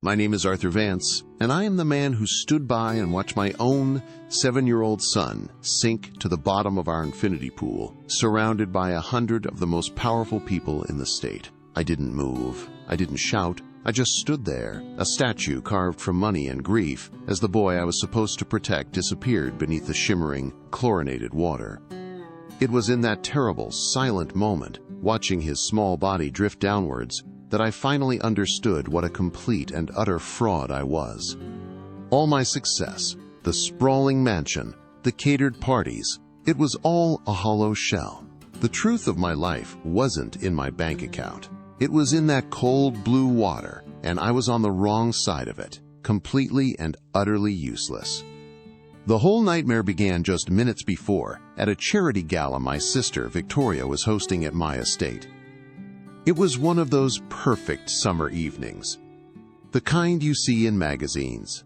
My name is Arthur Vance, and I am the man who stood by and watched my own 7-year-old son sink to the bottom of our infinity pool, surrounded by 100 of the most powerful people in the state. I didn't move. I didn't shout. I just stood there, a statue carved from money and grief, as the boy I was supposed to protect disappeared beneath the shimmering, chlorinated water. It was in that terrible, silent moment, watching his small body drift downwards, that I finally understood what a complete and utter fraud I was. All my success, the sprawling mansion, the catered parties, it was all a hollow shell. The truth of my life wasn't in my bank account. It was in that cold blue water, and I was on the wrong side of it, completely and utterly useless. The whole nightmare began just minutes before, at a charity gala my sister Victoria was hosting at my estate. It was one of those perfect summer evenings, the kind you see in magazines.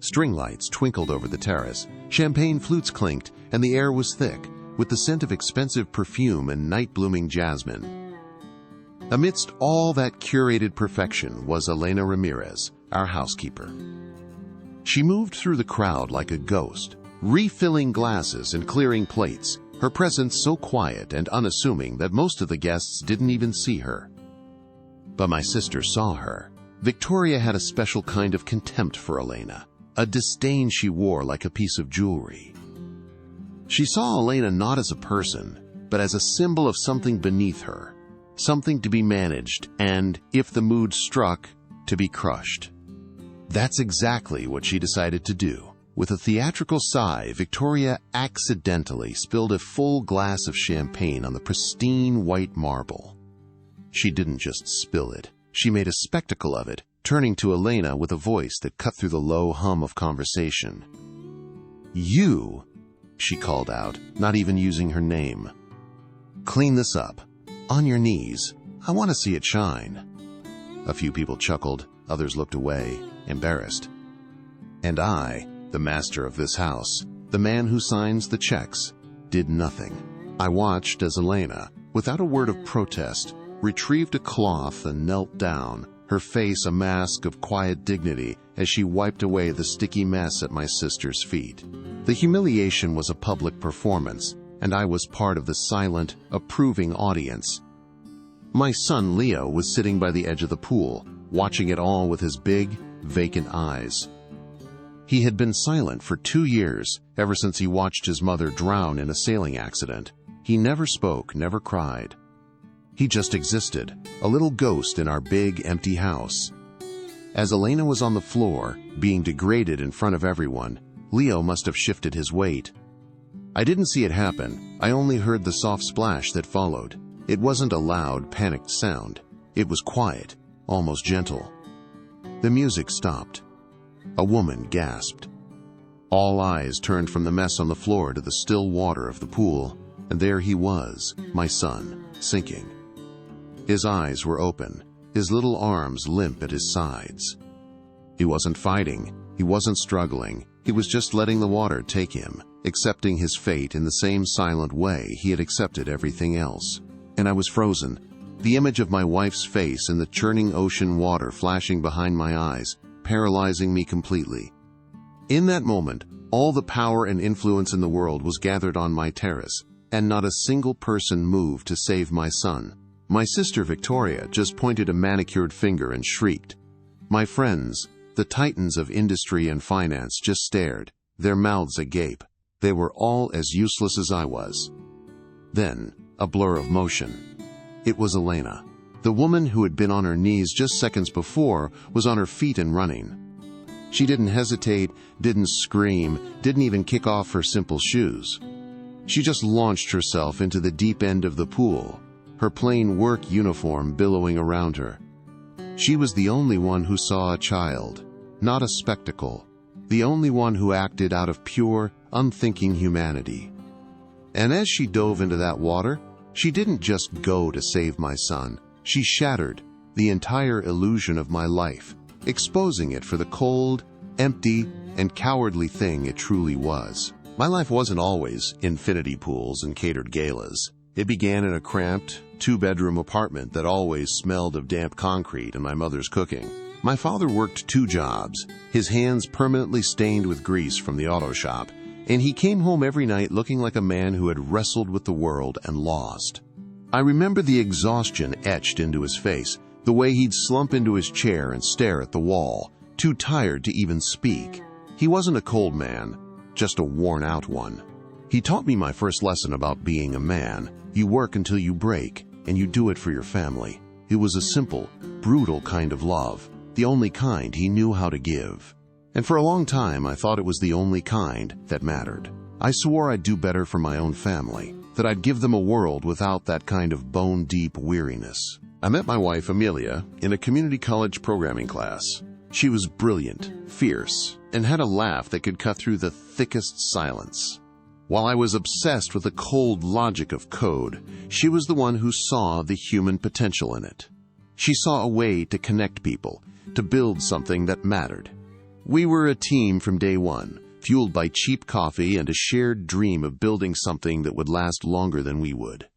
String lights twinkled over the terrace, champagne flutes clinked, and the air was thick, with the scent of expensive perfume and night-blooming jasmine. Amidst all that curated perfection was Elena Ramirez, our housekeeper. She moved through the crowd like a ghost, refilling glasses and clearing plates, her presence so quiet and unassuming that most of the guests didn't even see her. But my sister saw her. Victoria had a special kind of contempt for Elena, a disdain she wore like a piece of jewelry. She saw Elena not as a person, but as a symbol of something beneath her, something to be managed and, if the mood struck, to be crushed. That's exactly what she decided to do. With a theatrical sigh, Victoria accidentally spilled a full glass of champagne on the pristine white marble. She didn't just spill it. She made a spectacle of it, turning to Elena with a voice that cut through the low hum of conversation. "You," she called out, not even using her name. "Clean this up. On your knees. I want to see it shine." A few people chuckled, others looked away, embarrassed. And I, the master of this house, the man who signs the checks, did nothing. I watched as Elena, without a word of protest, retrieved a cloth and knelt down, her face a mask of quiet dignity as she wiped away the sticky mess at my sister's feet. The humiliation was a public performance, and I was part of the silent, approving audience. My son Leo was sitting by the edge of the pool, watching it all with his big, vacant eyes. He had been silent for 2 years, ever since he watched his mother drown in a sailing accident. He never spoke, never cried. He just existed, a little ghost in our big, empty house. As Elena was on the floor, being degraded in front of everyone, Leo must have shifted his weight. I didn't see it happen. I only heard the soft splash that followed. It wasn't a loud, panicked sound. It was quiet, almost gentle. The music stopped. A woman gasped. All eyes turned from the mess on the floor to the still water of the pool, and there he was, my son, sinking. His eyes were open, his little arms limp at his sides. He wasn't fighting, he wasn't struggling, he was just letting the water take him, accepting his fate in the same silent way he had accepted everything else. And I was frozen, the image of my wife's face in the churning ocean water flashing behind my eyes, paralyzing me completely. In that moment, all the power and influence in the world was gathered on my terrace, and not a single person moved to save my son. My sister Victoria just pointed a manicured finger and shrieked. My friends, the titans of industry and finance, just stared, their mouths agape. They were all as useless as I was. Then, a blur of motion. It was Elena. The woman who had been on her knees just seconds before was on her feet and running. She didn't hesitate, didn't scream, didn't even kick off her simple shoes. She just launched herself into the deep end of the pool, her plain work uniform billowing around her. She was the only one who saw a child, not a spectacle, the only one who acted out of pure, unthinking humanity. And as she dove into that water, she didn't just go to save my son. She shattered the entire illusion of my life, exposing it for the cold, empty, and cowardly thing it truly was. My life wasn't always infinity pools and catered galas. It began in a cramped, 2-bedroom apartment that always smelled of damp concrete and my mother's cooking. My father worked 2 jobs, his hands permanently stained with grease from the auto shop, and he came home every night looking like a man who had wrestled with the world and lost. I remember the exhaustion etched into his face, the way he'd slump into his chair and stare at the wall, too tired to even speak. He wasn't a cold man, just a worn-out one. He taught me my first lesson about being a man. You work until you break, and you do it for your family. It was a simple, brutal kind of love, the only kind he knew how to give. And for a long time, I thought it was the only kind that mattered. I swore I'd do better for my own family, that I'd give them a world without that kind of bone-deep weariness. I met my wife, Amelia, in a community college programming class. She was brilliant, fierce, and had a laugh that could cut through the thickest silence. While I was obsessed with the cold logic of code, she was the one who saw the human potential in it. She saw a way to connect people, to build something that mattered. We were a team from day one, fueled by cheap coffee and a shared dream of building something that would last longer than we would.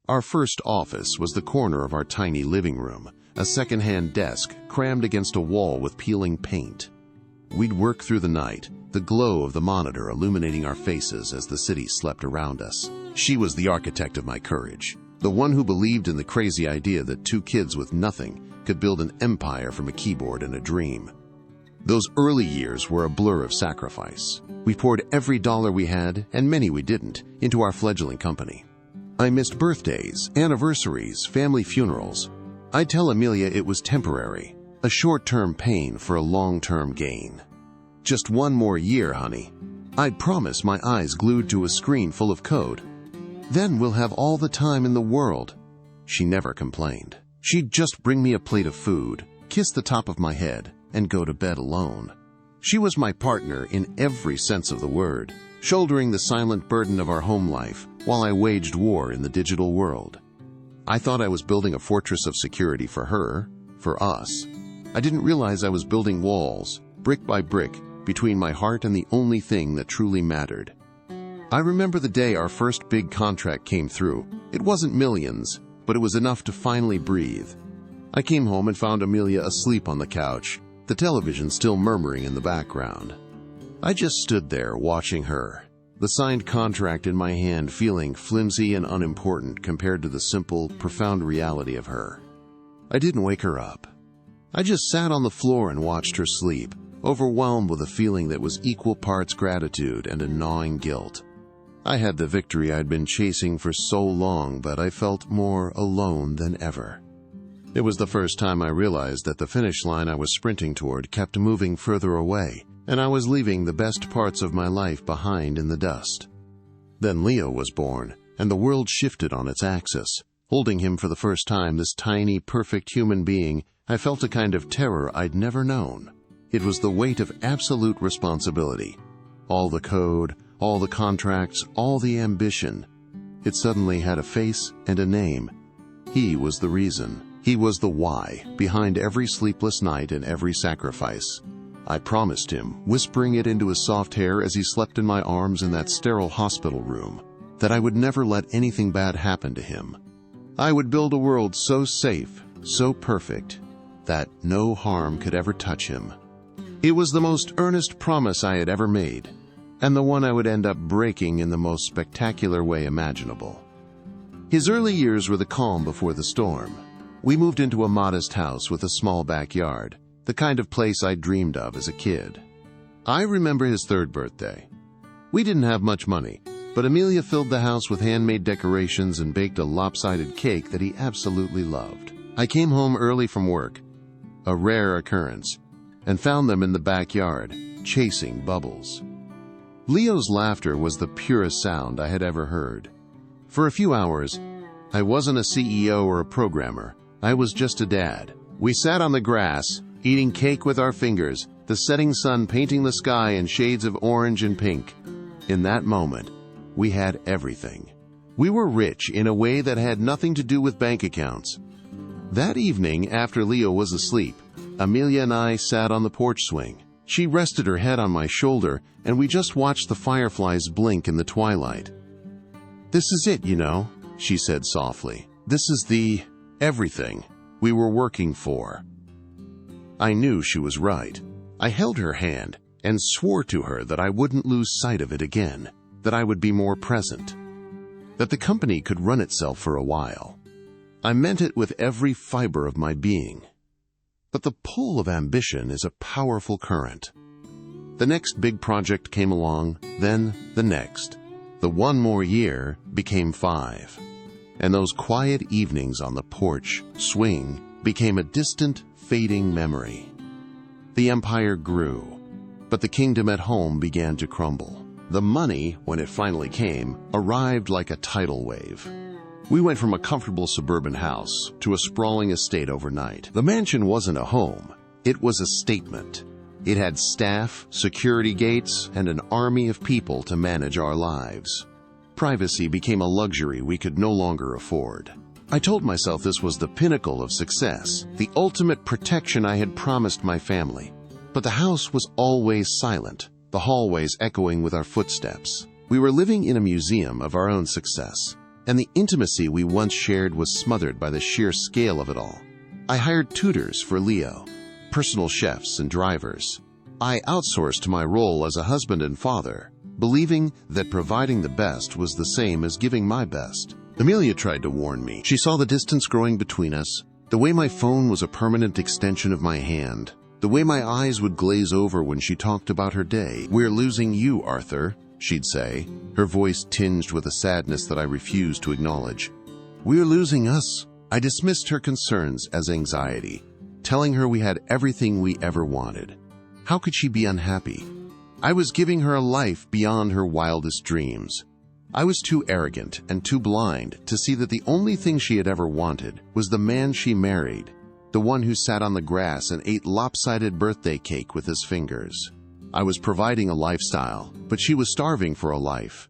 Our first office was the corner of our tiny living room, a second-hand desk crammed against a wall with peeling paint. We'd work through the night, the glow of the monitor illuminating our faces as the city slept around us. She was the architect of my courage, the one who believed in the crazy idea that 2 kids with nothing could build an empire from a keyboard and a dream. Those early years were a blur of sacrifice. We poured every dollar we had, and many we didn't, into our fledgling company. I missed birthdays, anniversaries, family funerals. I'd tell Amelia it was temporary, a short-term pain for a long-term gain. Just 1 more year, honey. I'd promise, my eyes glued to a screen full of code. Then we'll have all the time in the world. She never complained. She'd just bring me a plate of food, kiss the top of my head, and go to bed alone. She was my partner in every sense of the word, shouldering the silent burden of our home life while I waged war in the digital world. I thought I was building a fortress of security for her, for us. I didn't realize I was building walls, brick by brick, between my heart and the only thing that truly mattered. I remember the day our first big contract came through. It wasn't millions, but it was enough to finally breathe. I came home and found Amelia asleep on the couch, the television still murmuring in the background. I just stood there watching her, the signed contract in my hand feeling flimsy and unimportant compared to the simple, profound reality of her. I didn't wake her up. I just sat on the floor and watched her sleep, overwhelmed with a feeling that was equal parts gratitude and a gnawing guilt. I had the victory I'd been chasing for so long, but I felt more alone than ever. It was the first time I realized that the finish line I was sprinting toward kept moving further away, and I was leaving the best parts of my life behind in the dust. Then Leo was born, and the world shifted on its axis. Holding him for the first time, this tiny, perfect human being, I felt a kind of terror I'd never known. It was the weight of absolute responsibility. All the code, all the contracts, all the ambition. It suddenly had a face and a name. He was the reason. He was the why behind every sleepless night and every sacrifice. I promised him, whispering it into his soft hair as he slept in my arms in that sterile hospital room, that I would never let anything bad happen to him. I would build a world so safe, so perfect, that no harm could ever touch him. It was the most earnest promise I had ever made, and the one I would end up breaking in the most spectacular way imaginable. His early years were the calm before the storm. We moved into a modest house with a small backyard, the kind of place I dreamed of as a kid. I remember his 3rd birthday. We didn't have much money, but Amelia filled the house with handmade decorations and baked a lopsided cake that he absolutely loved. I came home early from work, a rare occurrence, and found them in the backyard, chasing bubbles. Leo's laughter was the purest sound I had ever heard. For a few hours, I wasn't a CEO or a programmer. I was just a dad. We sat on the grass, eating cake with our fingers, the setting sun painting the sky in shades of orange and pink. In that moment, we had everything. We were rich in a way that had nothing to do with bank accounts. That evening, after Leo was asleep, Amelia and I sat on the porch swing. She rested her head on my shoulder, and we just watched the fireflies blink in the twilight. "This is it, you know," she said softly. "This is the everything we were working for." I knew she was right. I held her hand and swore to her that I wouldn't lose sight of it again, that I would be more present, that the company could run itself for a while. I meant it with every fiber of my being. But the pull of ambition is a powerful current. The next big project came along, then the next. The 1 more year became 5. And those quiet evenings on the porch swing became a distant, fading memory. The empire grew, but the kingdom at home began to crumble. The money, when it finally came, arrived like a tidal wave. We went from a comfortable suburban house to a sprawling estate overnight. The mansion wasn't a home. It was a statement. It had staff, security gates, and an army of people to manage our lives. Privacy became a luxury we could no longer afford. I told myself this was the pinnacle of success, the ultimate protection I had promised my family. But the house was always silent, the hallways echoing with our footsteps. We were living in a museum of our own success, and the intimacy we once shared was smothered by the sheer scale of it all. I hired tutors for Leo, personal chefs and drivers. I outsourced my role as a husband and father, believing that providing the best was the same as giving my best. Amelia tried to warn me. She saw the distance growing between us, the way my phone was a permanent extension of my hand, the way my eyes would glaze over when she talked about her day. "We're losing you, Arthur," she'd say, her voice tinged with a sadness that I refused to acknowledge. "We're losing us." I dismissed her concerns as anxiety, telling her we had everything we ever wanted. How could she be unhappy? I was giving her a life beyond her wildest dreams. I was too arrogant and too blind to see that the only thing she had ever wanted was the man she married, the one who sat on the grass and ate lopsided birthday cake with his fingers. I was providing a lifestyle, but she was starving for a life.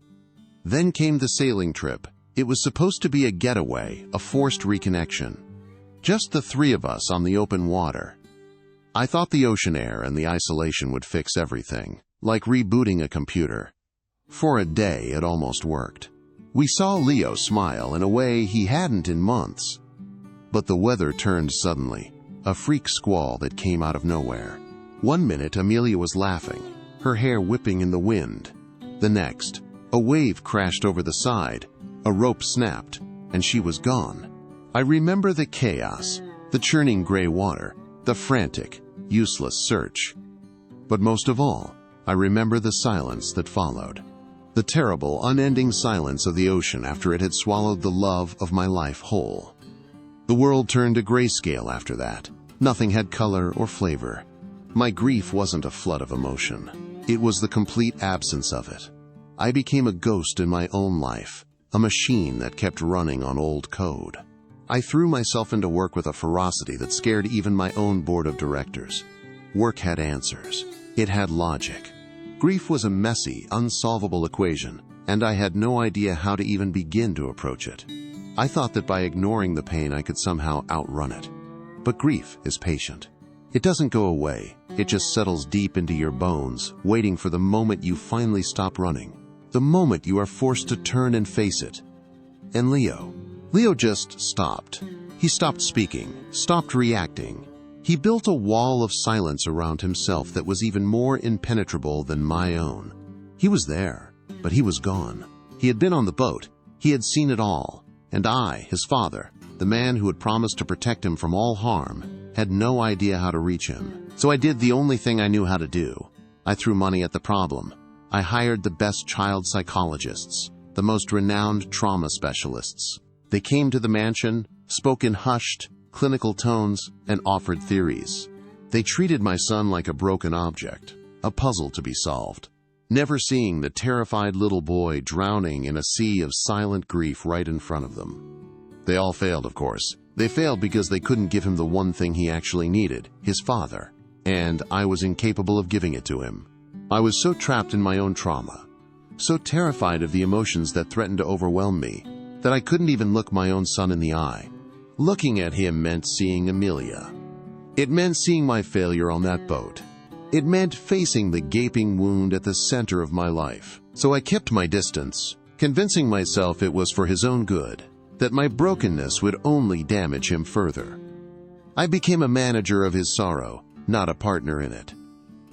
Then came the sailing trip. It was supposed to be a getaway, a forced reconnection. Just the 3 of us on the open water. I thought the ocean air and the isolation would fix everything, like rebooting a computer. For a day, it almost worked. We saw Leo smile in a way he hadn't in months. But the weather turned suddenly, a freak squall that came out of nowhere. One minute, Amelia was laughing, her hair whipping in the wind. The next, a wave crashed over the side, a rope snapped, and she was gone. I remember the chaos, the churning gray water, the frantic, useless search. But most of all, I remember the silence that followed. The terrible, unending silence of the ocean after it had swallowed the love of my life whole. The world turned to grayscale after that. Nothing had color or flavor. My grief wasn't a flood of emotion. It was the complete absence of it. I became a ghost in my own life, a machine that kept running on old code. I threw myself into work with a ferocity that scared even my own board of directors. Work had answers. It had logic. Grief was a messy, unsolvable equation, and I had no idea how to even begin to approach it. I thought that by ignoring the pain I could somehow outrun it. But grief is patient. It doesn't go away. It just settles deep into your bones, waiting for the moment you finally stop running, the moment you are forced to turn and face it. And Leo just stopped. He stopped speaking, stopped reacting. He built a wall of silence around himself that was even more impenetrable than my own. He was there, but he was gone. He had been on the boat. He had seen it all. And I, his father, the man who had promised to protect him from all harm, had no idea how to reach him. So I did the only thing I knew how to do. I threw money at the problem. I hired the best child psychologists, the most renowned trauma specialists. They came to the mansion, spoke in hushed, clinical tones, and offered theories. They treated my son like a broken object, a puzzle to be solved, never seeing the terrified little boy drowning in a sea of silent grief right in front of them. They all failed, of course. They failed because they couldn't give him the one thing he actually needed, his father, and I was incapable of giving it to him. I was so trapped in my own trauma, so terrified of the emotions that threatened to overwhelm me, that I couldn't even look my own son in the eye. Looking at him meant seeing Amelia. It meant seeing my failure on that boat. It meant facing the gaping wound at the center of my life. So I kept my distance, convincing myself it was for his own good, that my brokenness would only damage him further. I became a manager of his sorrow, not a partner in it.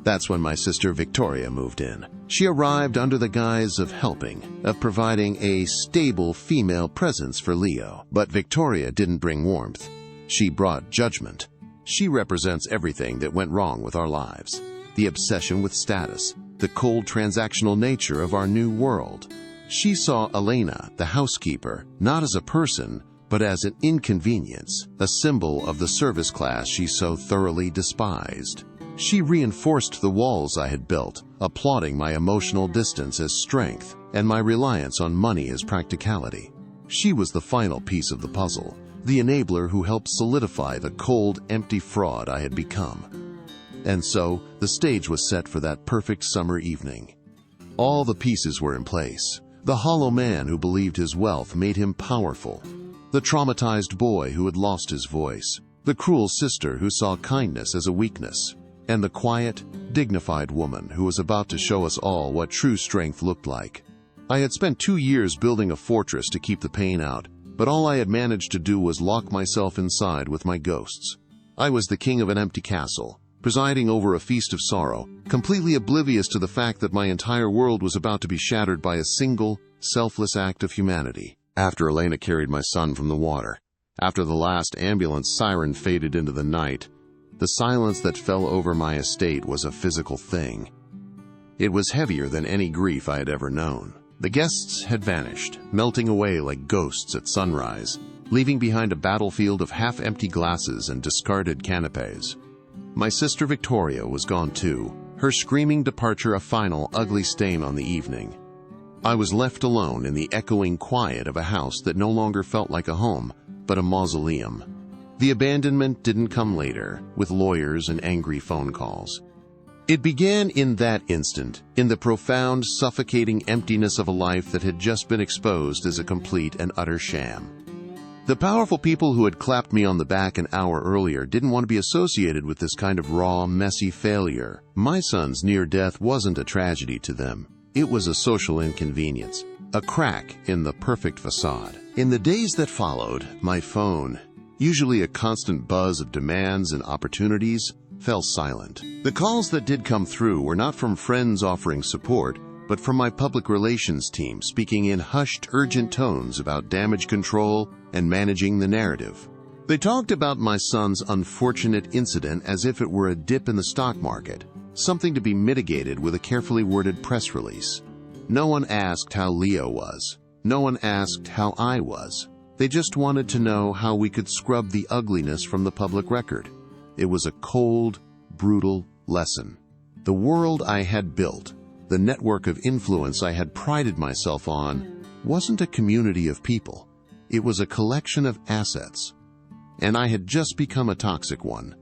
That's when my sister Victoria moved in. She arrived under the guise of helping, of providing a stable female presence for Leo. But Victoria didn't bring warmth. She brought judgment. She represents everything that went wrong with our lives. The obsession with status, the cold transactional nature of our new world. She saw Elena, the housekeeper, not as a person, but as an inconvenience, a symbol of the service class she so thoroughly despised. She reinforced the walls I had built, applauding my emotional distance as strength and my reliance on money as practicality. She was the final piece of the puzzle, the enabler who helped solidify the cold, empty fraud I had become. And so, the stage was set for that perfect summer evening. All the pieces were in place. The hollow man who believed his wealth made him powerful. The traumatized boy who had lost his voice. The cruel sister who saw kindness as a weakness. And the quiet, dignified woman who was about to show us all what true strength looked like. I had spent 2 years building a fortress to keep the pain out, but all I had managed to do was lock myself inside with my ghosts. I was the king of an empty castle, presiding over a feast of sorrow, completely oblivious to the fact that my entire world was about to be shattered by a single, selfless act of humanity. After Elena carried my son from the water, after the last ambulance siren faded into the night, the silence that fell over my estate was a physical thing. It was heavier than any grief I had ever known. The guests had vanished, melting away like ghosts at sunrise, leaving behind a battlefield of half-empty glasses and discarded canapes. My sister Victoria was gone too, her screaming departure a final, ugly stain on the evening. I was left alone in the echoing quiet of a house that no longer felt like a home, but a mausoleum. The abandonment didn't come later, with lawyers and angry phone calls. It began in that instant, in the profound, suffocating emptiness of a life that had just been exposed as a complete and utter sham. The powerful people who had clapped me on the back an hour earlier didn't want to be associated with this kind of raw, messy failure. My son's near death wasn't a tragedy to them. It was a social inconvenience, a crack in the perfect facade. In the days that followed, my phone, usually a constant buzz of demands and opportunities, fell silent. The calls that did come through were not from friends offering support, but from my public relations team speaking in hushed, urgent tones about damage control and managing the narrative. They talked about my son's unfortunate incident as if it were a dip in the stock market, something to be mitigated with a carefully worded press release. No one asked how Leo was. No one asked how I was. They just wanted to know how we could scrub the ugliness from the public record. It was a cold, brutal lesson. The world I had built, the network of influence I had prided myself on, wasn't a community of people. It was a collection of assets. And I had just become a toxic one.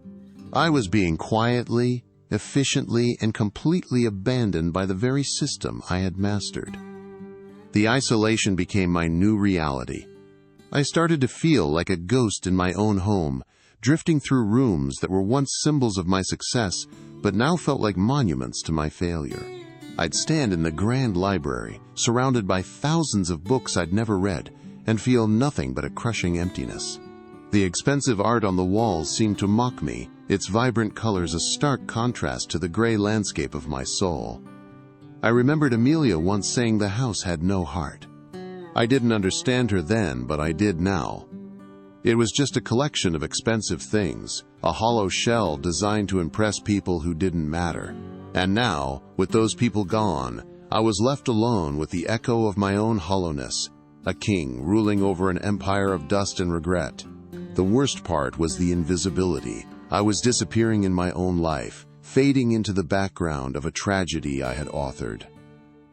I was being quietly, efficiently, and completely abandoned by the very system I had mastered. The isolation became my new reality. I started to feel like a ghost in my own home, drifting through rooms that were once symbols of my success, but now felt like monuments to my failure. I'd stand in the grand library, surrounded by thousands of books I'd never read, and feel nothing but a crushing emptiness. The expensive art on the walls seemed to mock me, its vibrant colors a stark contrast to the gray landscape of my soul. I remembered Amelia once saying the house had no heart. I didn't understand her then, but I did now. It was just a collection of expensive things, a hollow shell designed to impress people who didn't matter. And now, with those people gone, I was left alone with the echo of my own hollowness, a king ruling over an empire of dust and regret. The worst part was the invisibility. I was disappearing in my own life, fading into the background of a tragedy I had authored.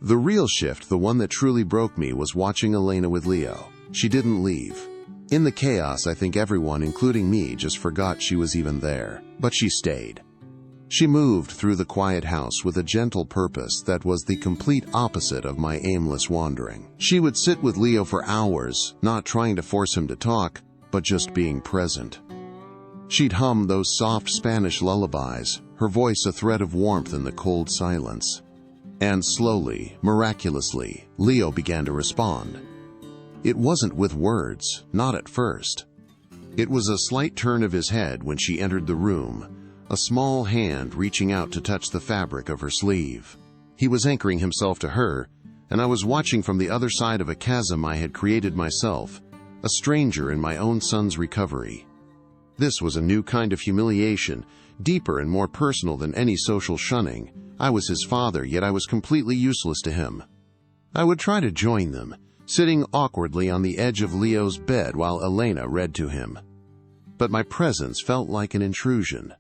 The real shift, the one that truly broke me, was watching Elena with Leo. She didn't leave. In the chaos, I think everyone, including me, just forgot she was even there. But she stayed. She moved through the quiet house with a gentle purpose that was the complete opposite of my aimless wandering. She would sit with Leo for hours, not trying to force him to talk, but just being present. She'd hum those soft Spanish lullabies, her voice a thread of warmth in the cold silence. And slowly, miraculously, Leo began to respond. It wasn't with words, not at first. It was a slight turn of his head when she entered the room, a small hand reaching out to touch the fabric of her sleeve. He was anchoring himself to her, and I was watching from the other side of a chasm I had created myself, a stranger in my own son's recovery. This was a new kind of humiliation, deeper and more personal than any social shunning. I was his father, yet I was completely useless to him. I would try to join them, sitting awkwardly on the edge of Leo's bed while Elena read to him. But my presence felt like an intrusion.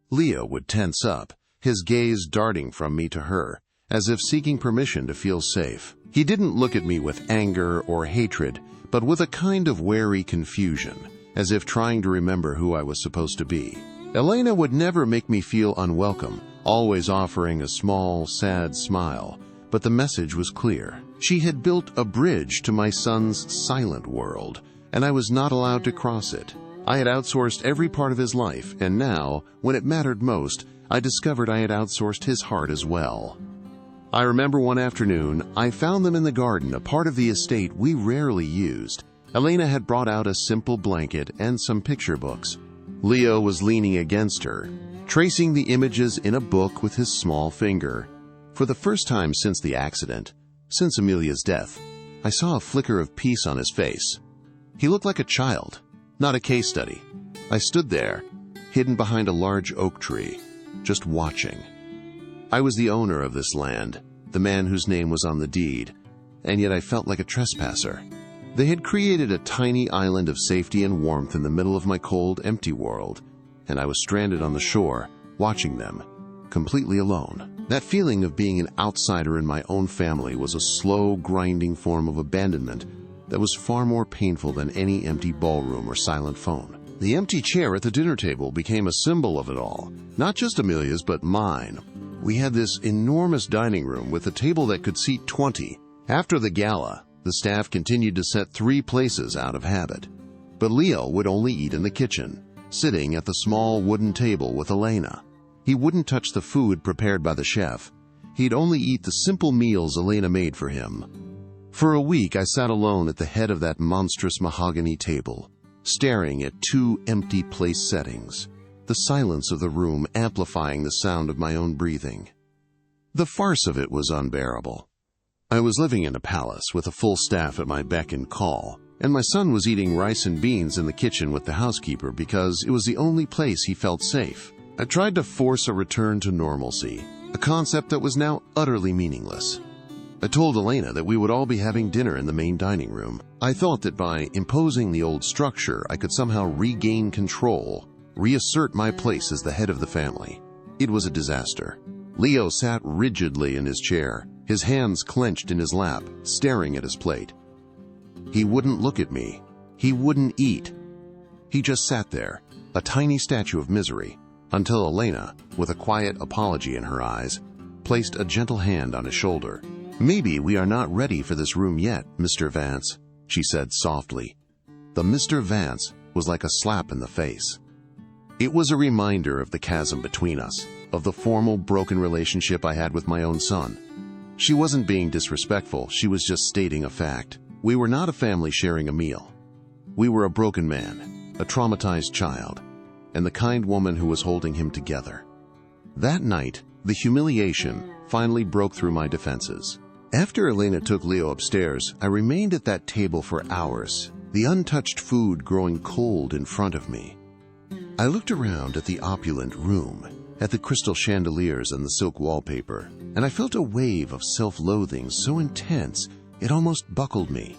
Leo would tense up, his gaze darting from me to her, as if seeking permission to feel safe. He didn't look at me with anger or hatred, but with a kind of wary confusion, as if trying to remember who I was supposed to be. Elena would never make me feel unwelcome, always offering a small, sad smile, but the message was clear. She had built a bridge to my son's silent world, and I was not allowed to cross it. I had outsourced every part of his life, and now, when it mattered most, I discovered I had outsourced his heart as well. I remember one afternoon, I found them in the garden, a part of the estate we rarely used. Elena had brought out a simple blanket and some picture books. Leo was leaning against her, tracing the images in a book with his small finger. For the first time since the accident, since Amelia's death, I saw a flicker of peace on his face. He looked like a child, not a case study. I stood there, hidden behind a large oak tree, just watching. I was the owner of this land, the man whose name was on the deed, and yet I felt like a trespasser. They had created a tiny island of safety and warmth in the middle of my cold, empty world, and I was stranded on the shore, watching them, completely alone. That feeling of being an outsider in my own family was a slow, grinding form of abandonment that was far more painful than any empty ballroom or silent phone. The empty chair at the dinner table became a symbol of it all, not just Amelia's, but mine. We had this enormous dining room with a table that could seat 20. After the gala, the staff continued to set 3 places out of habit. But Leo would only eat in the kitchen, sitting at the small wooden table with Elena. He wouldn't touch the food prepared by the chef. He'd only eat the simple meals Elena made for him. For a week, I sat alone at the head of that monstrous mahogany table, staring at 2 empty place settings, the silence of the room amplifying the sound of my own breathing. The farce of it was unbearable. I was living in a palace with a full staff at my beck and call, and my son was eating rice and beans in the kitchen with the housekeeper because it was the only place he felt safe. I tried to force a return to normalcy, a concept that was now utterly meaningless. I told Elena that we would all be having dinner in the main dining room. I thought that by imposing the old structure, I could somehow regain control, reassert my place as the head of the family. It was a disaster. Leo sat rigidly in his chair, his hands clenched in his lap, staring at his plate. He wouldn't look at me. He wouldn't eat. He just sat there, a tiny statue of misery, until Elena, with a quiet apology in her eyes, placed a gentle hand on his shoulder. "Maybe we are not ready for this room yet, Mr. Vance," she said softly. The Mr. Vance was like a slap in the face. It was a reminder of the chasm between us, of the formal, broken relationship I had with my own son. She wasn't being disrespectful, she was just stating a fact. We were not a family sharing a meal. We were a broken man, a traumatized child, and the kind woman who was holding him together. That night, the humiliation finally broke through my defenses. After Elena took Leo upstairs, I remained at that table for hours, the untouched food growing cold in front of me. I looked around at the opulent room, at the crystal chandeliers and the silk wallpaper, and I felt a wave of self-loathing so intense it almost buckled me.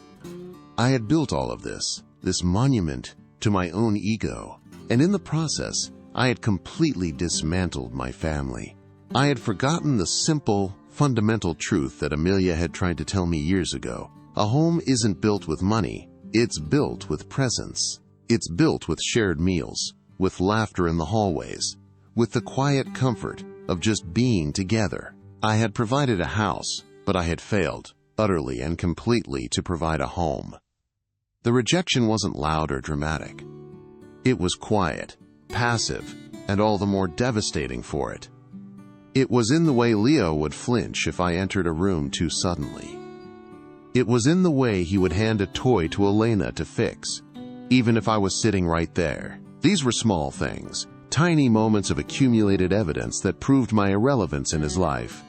I had built all of this monument to my own ego, and in the process, I had completely dismantled my family. I had forgotten the simple, fundamental truth that Amelia had tried to tell me years ago. A home isn't built with money, it's built with presence. It's built with shared meals, with laughter in the hallways, with the quiet comfort of just being together. I had provided a house, but I had failed, utterly and completely, to provide a home. The rejection wasn't loud or dramatic. It was quiet, passive, and all the more devastating for it. It was in the way Leo would flinch if I entered a room too suddenly. It was in the way he would hand a toy to Elena to fix, even if I was sitting right there. These were small things, tiny moments of accumulated evidence that proved my irrelevance in his life.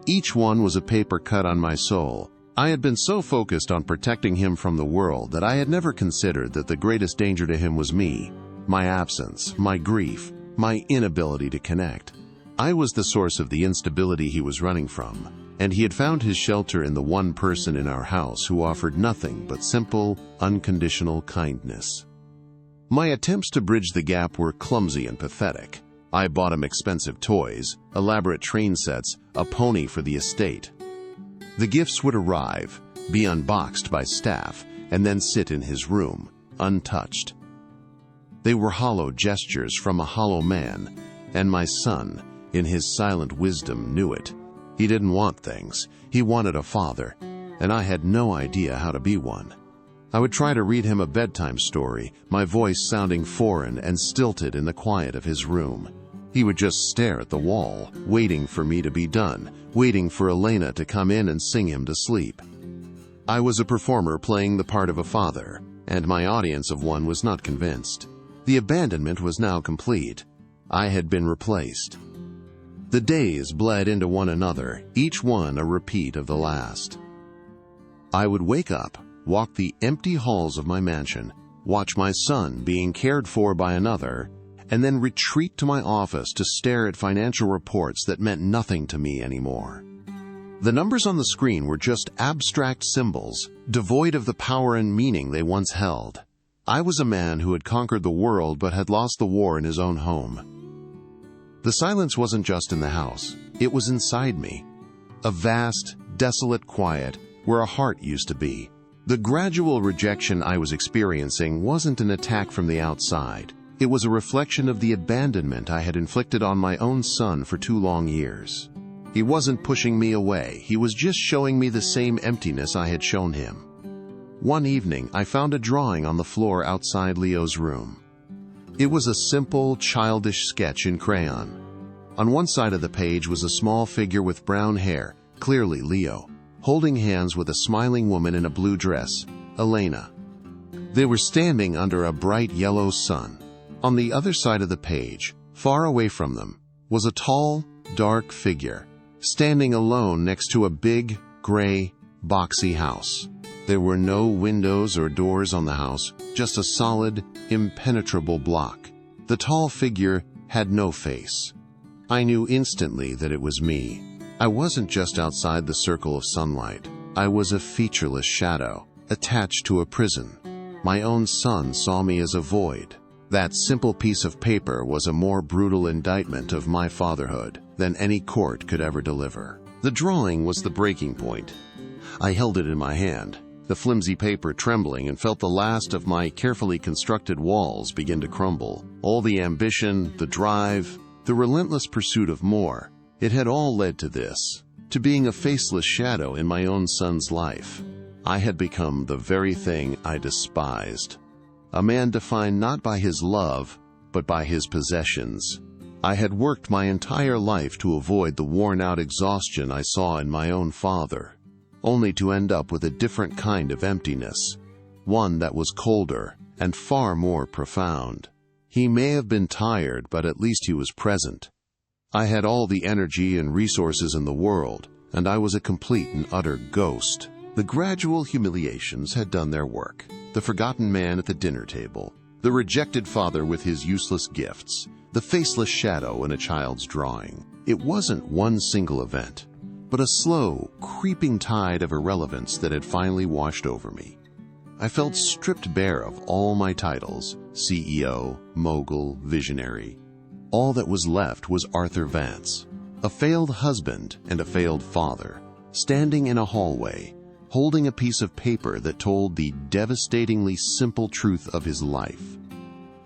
Each one was a paper cut on my soul. I had been so focused on protecting him from the world that I had never considered that the greatest danger to him was me, my absence, my grief, my inability to connect. I was the source of the instability he was running from, and he had found his shelter in the one person in our house who offered nothing but simple, unconditional kindness. My attempts to bridge the gap were clumsy and pathetic. I bought him expensive toys, elaborate train sets, a pony for the estate. The gifts would arrive, be unboxed by staff, and then sit in his room, untouched. They were hollow gestures from a hollow man, and my son, in his silent wisdom, knew it. He didn't want things. He wanted a father, and I had no idea how to be one. I would try to read him a bedtime story, my voice sounding foreign and stilted in the quiet of his room. He would just stare at the wall, waiting for me to be done, waiting for Elena to come in and sing him to sleep. I was a performer playing the part of a father, and my audience of one was not convinced. The abandonment was now complete. I had been replaced. The days bled into one another, each one a repeat of the last. I would wake up, walk the empty halls of my mansion, watch my son being cared for by another, and then retreat to my office to stare at financial reports that meant nothing to me anymore. The numbers on the screen were just abstract symbols, devoid of the power and meaning they once held. I was a man who had conquered the world but had lost the war in his own home. The silence wasn't just in the house, it was inside me. A vast, desolate quiet where a heart used to be. The gradual rejection I was experiencing wasn't an attack from the outside. It was a reflection of the abandonment I had inflicted on my own son for 2 long years. He wasn't pushing me away, he was just showing me the same emptiness I had shown him. One evening, I found a drawing on the floor outside Leo's room. It was a simple, childish sketch in crayon. On one side of the page was a small figure with brown hair, clearly Leo, holding hands with a smiling woman in a blue dress, Elena. They were standing under a bright yellow sun. On the other side of the page, far away from them, was a tall, dark figure, standing alone next to a big, gray, boxy house. There were no windows or doors on the house, just a solid, impenetrable block. The tall figure had no face. I knew instantly that it was me. I wasn't just outside the circle of sunlight. I was a featureless shadow, attached to a prison. My own son saw me as a void. That simple piece of paper was a more brutal indictment of my fatherhood than any court could ever deliver. The drawing was the breaking point. I held it in my hand, the flimsy paper trembling, and felt the last of my carefully constructed walls begin to crumble. All the ambition, the drive, the relentless pursuit of more, it had all led to this, to being a faceless shadow in my own son's life. I had become the very thing I despised. A man defined not by his love, but by his possessions. I had worked my entire life to avoid the worn-out exhaustion I saw in my own father, only to end up with a different kind of emptiness, one that was colder and far more profound. He may have been tired, but at least he was present. I had all the energy and resources in the world, and I was a complete and utter ghost. The gradual humiliations had done their work. The forgotten man at the dinner table, the rejected father with his useless gifts, the faceless shadow in a child's drawing. It wasn't one single event, but a slow, creeping tide of irrelevance that had finally washed over me. I felt stripped bare of all my titles, CEO, mogul, visionary. All that was left was Arthur Vance, a failed husband and a failed father, standing in a hallway, holding a piece of paper that told the devastatingly simple truth of his life.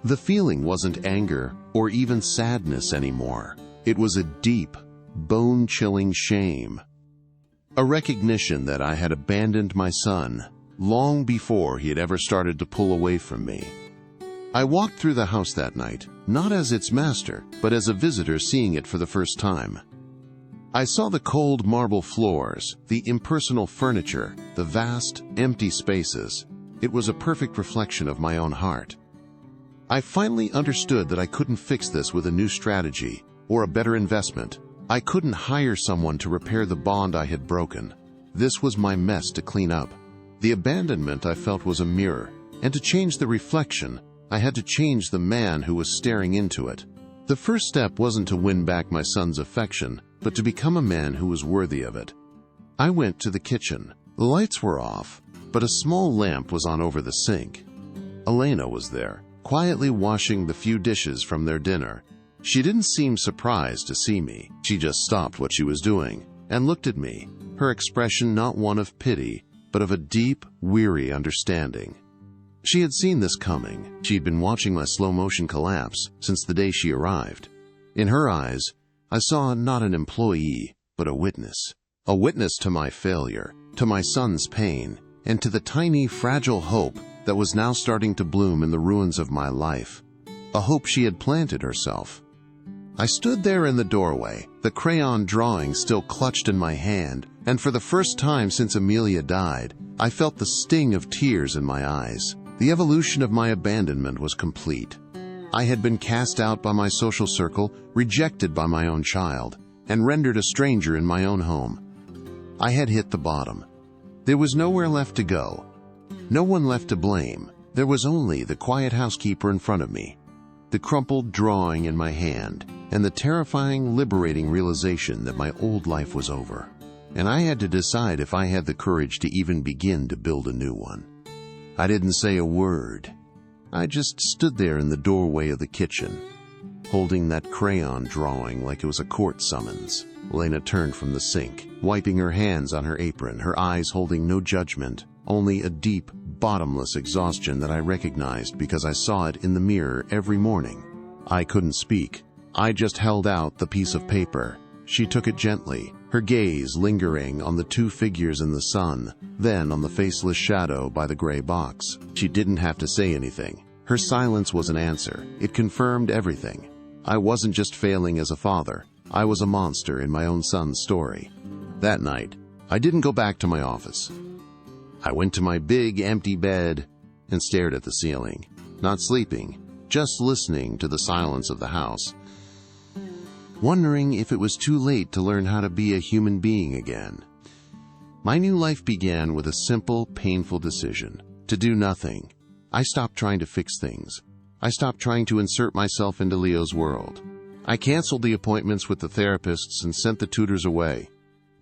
The feeling wasn't anger or even sadness anymore. It was a deep, bone-chilling shame. A recognition that I had abandoned my son long before he had ever started to pull away from me. I walked through the house that night, not as its master, but as a visitor seeing it for the first time. I saw the cold marble floors, the impersonal furniture, the vast, empty spaces. It was a perfect reflection of my own heart. I finally understood that I couldn't fix this with a new strategy or a better investment. I couldn't hire someone to repair the bond I had broken. This was my mess to clean up. The abandonment I felt was a mirror, and to change the reflection, I had to change the man who was staring into it. The first step wasn't to win back my son's affection, but to become a man who was worthy of it. I went to the kitchen. The lights were off, but a small lamp was on over the sink. Elena was there, quietly washing the few dishes from their dinner. She didn't seem surprised to see me. She just stopped what she was doing and looked at me, her expression not one of pity, but of a deep, weary understanding. She had seen this coming. She'd been watching my slow-motion collapse since the day she arrived. In her eyes, I saw not an employee, but a witness. A witness to my failure, to my son's pain, and to the tiny, fragile hope that was now starting to bloom in the ruins of my life. A hope she had planted herself. I stood there in the doorway, the crayon drawing still clutched in my hand, and for the first time since Amelia died, I felt the sting of tears in my eyes. The evolution of my abandonment was complete. I had been cast out by my social circle, rejected by my own child, and rendered a stranger in my own home. I had hit the bottom. There was nowhere left to go. No one left to blame. There was only the quiet housekeeper in front of me, the crumpled drawing in my hand, and the terrifying, liberating realization that my old life was over. And I had to decide if I had the courage to even begin to build a new one. I didn't say a word. I just stood there in the doorway of the kitchen, holding that crayon drawing like it was a court summons. Elena turned from the sink, wiping her hands on her apron, her eyes holding no judgment, only a deep, bottomless exhaustion that I recognized because I saw it in the mirror every morning. I couldn't speak. I just held out the piece of paper. She took it gently, her gaze lingering on the two figures in the sun, then on the faceless shadow by the gray box. She didn't have to say anything. Her silence was an answer. It confirmed everything. I wasn't just failing as a father. I was a monster in my own son's story. That night, I didn't go back to my office. I went to my big, empty bed and stared at the ceiling, not sleeping, just listening to the silence of the house, wondering if it was too late to learn how to be a human being again. My new life began with a simple, painful decision: to do nothing. I stopped trying to fix things. I stopped trying to insert myself into Leo's world. I canceled the appointments with the therapists and sent the tutors away.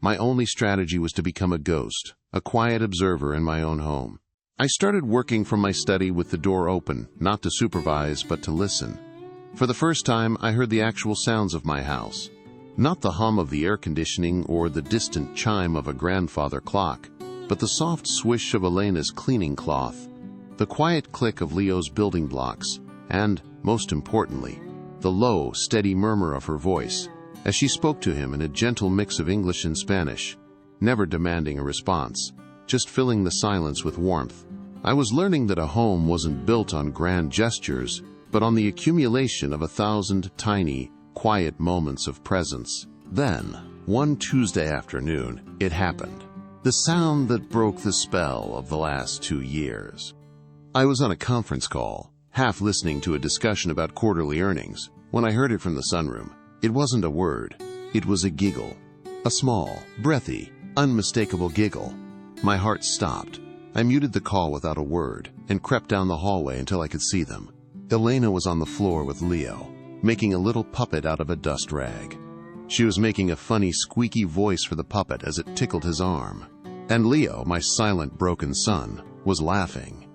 My only strategy was to become a ghost, a quiet observer in my own home. I started working from my study with the door open, not to supervise, but to listen. For the first time, I heard the actual sounds of my house. Not the hum of the air conditioning or the distant chime of a grandfather clock, but the soft swish of Elena's cleaning cloth, the quiet click of Leo's building blocks, and, most importantly, the low, steady murmur of her voice as she spoke to him in a gentle mix of English and Spanish, never demanding a response, just filling the silence with warmth. I was learning that a home wasn't built on grand gestures, but on the accumulation of 1,000 tiny, quiet moments of presence. Then, one Tuesday afternoon, it happened. The sound that broke the spell of the last 2 years. I was on a conference call, half listening to a discussion about quarterly earnings, when I heard it from the sunroom. It wasn't a word. It was a giggle. A small, breathy, unmistakable giggle. My heart stopped. I muted the call without a word and crept down the hallway until I could see them. Elena was on the floor with Leo, making a little puppet out of a dust rag. She was making a funny, squeaky voice for the puppet as it tickled his arm. And Leo, my silent, broken son, was laughing.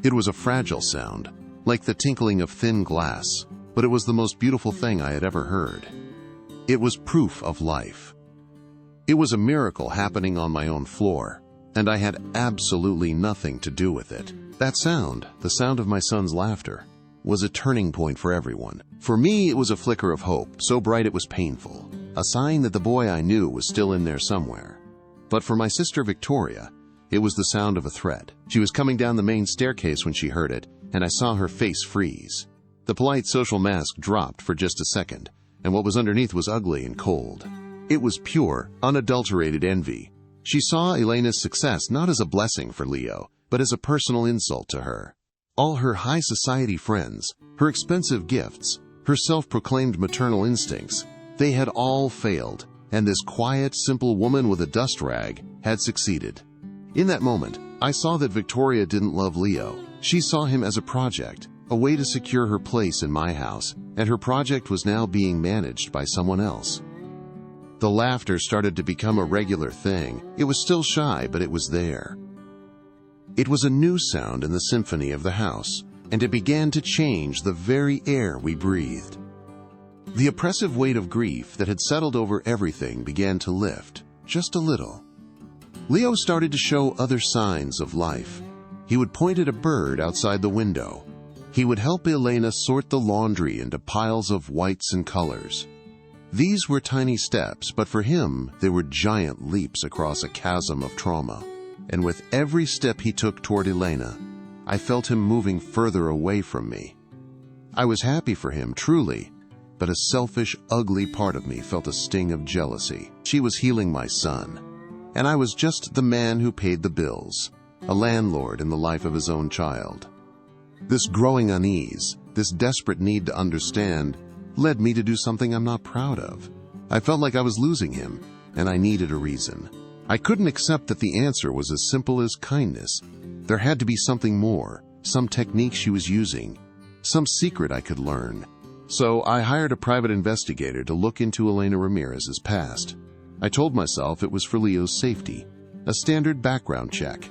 It was a fragile sound, like the tinkling of thin glass, but it was the most beautiful thing I had ever heard. It was proof of life. It was a miracle happening on my own floor, and I had absolutely nothing to do with it. That sound, the sound of my son's laughter, was a turning point for everyone. For me, it was a flicker of hope, so bright it was painful, a sign that the boy I knew was still in there somewhere. But for my sister Victoria, it was the sound of a threat. She was coming down the main staircase when she heard it, and I saw her face freeze. The polite social mask dropped for just a second, and what was underneath was ugly and cold. It was pure, unadulterated envy. She saw Elena's success not as a blessing for Leo, but as a personal insult to her. All her high society friends, her expensive gifts, her self-proclaimed maternal instincts, they had all failed, and this quiet, simple woman with a dust rag had succeeded. In that moment, I saw that Victoria didn't love Leo. She saw him as a project, a way to secure her place in my house, and her project was now being managed by someone else. The laughter started to become a regular thing. It was still shy, but it was there. It was a new sound in the symphony of the house, and it began to change the very air we breathed. The oppressive weight of grief that had settled over everything began to lift, just a little. Leo started to show other signs of life. He would point at a bird outside the window. He would help Elena sort the laundry into piles of whites and colors. These were tiny steps, but for him, they were giant leaps across a chasm of trauma. And with every step he took toward Elena, I felt him moving further away from me. I was happy for him, truly, but a selfish, ugly part of me felt a sting of jealousy. She was healing my son, and I was just the man who paid the bills, a landlord in the life of his own child. This growing unease, this desperate need to understand, led me to do something I'm not proud of. I felt like I was losing him, and I needed a reason. I couldn't accept that the answer was as simple as kindness. There had to be something more, some technique she was using, some secret I could learn. So I hired a private investigator to look into Elena Ramirez's past. I told myself it was for Leo's safety, a standard background check.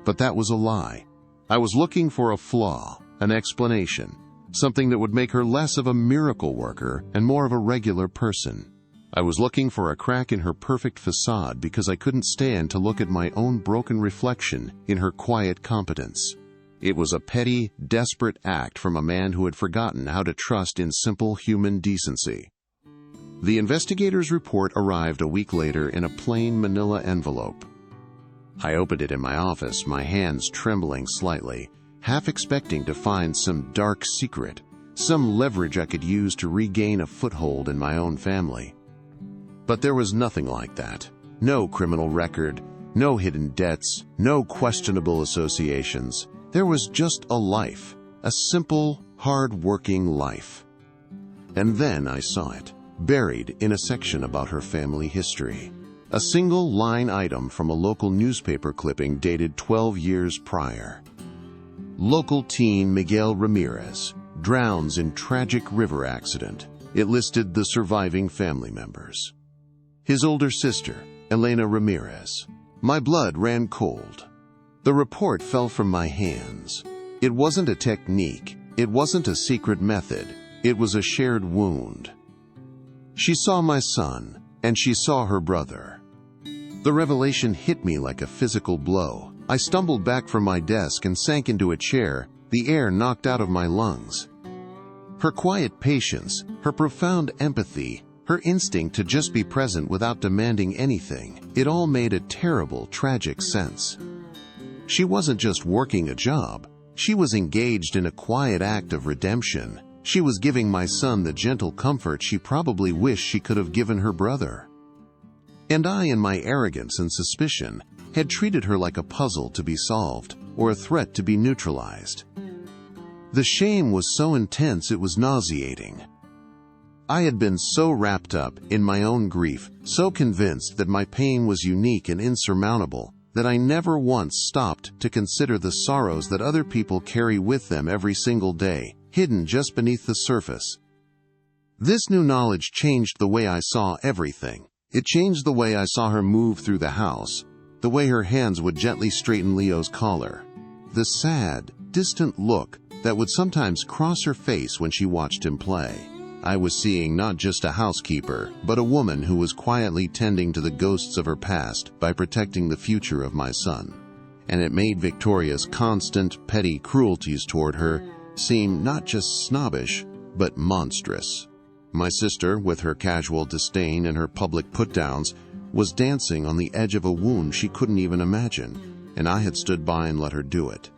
But that was a lie. I was looking for a flaw, an explanation, something that would make her less of a miracle worker and more of a regular person. I was looking for a crack in her perfect facade because I couldn't stand to look at my own broken reflection in her quiet competence. It was a petty, desperate act from a man who had forgotten how to trust in simple human decency. The investigator's report arrived a week later in a plain manila envelope. I opened it in my office, my hands trembling slightly, half expecting to find some dark secret, some leverage I could use to regain a foothold in my own family. But there was nothing like that. No criminal record, no hidden debts, no questionable associations. There was just a life, a simple, hard-working life. And then I saw it, buried in a section about her family history. A single line item from a local newspaper clipping dated 12 years prior. Local teen Miguel Ramirez drowns in tragic river accident. It listed the surviving family members. His older sister, Elena Ramirez. My blood ran cold. The report fell from my hands. It wasn't a technique. It wasn't a secret method. It was a shared wound. She saw my son, and she saw her brother. The revelation hit me like a physical blow. I stumbled back from my desk and sank into a chair, the air knocked out of my lungs. Her quiet patience, her profound empathy, her instinct to just be present without demanding anything, it all made a terrible, tragic sense. She wasn't just working a job. She was engaged in a quiet act of redemption. She was giving my son the gentle comfort she probably wished she could have given her brother. And I, in my arrogance and suspicion, had treated her like a puzzle to be solved or a threat to be neutralized. The shame was so intense it was nauseating. I had been so wrapped up in my own grief, so convinced that my pain was unique and insurmountable, that I never once stopped to consider the sorrows that other people carry with them every single day, hidden just beneath the surface. This new knowledge changed the way I saw everything. It changed the way I saw her move through the house, the way her hands would gently straighten Leo's collar, the sad, distant look that would sometimes cross her face when she watched him play. I was seeing not just a housekeeper, but a woman who was quietly tending to the ghosts of her past by protecting the future of my son. And it made Victoria's constant, petty cruelties toward her seem not just snobbish, but monstrous. My sister, with her casual disdain and her public put-downs, was dancing on the edge of a wound she couldn't even imagine, and I had stood by and let her do it.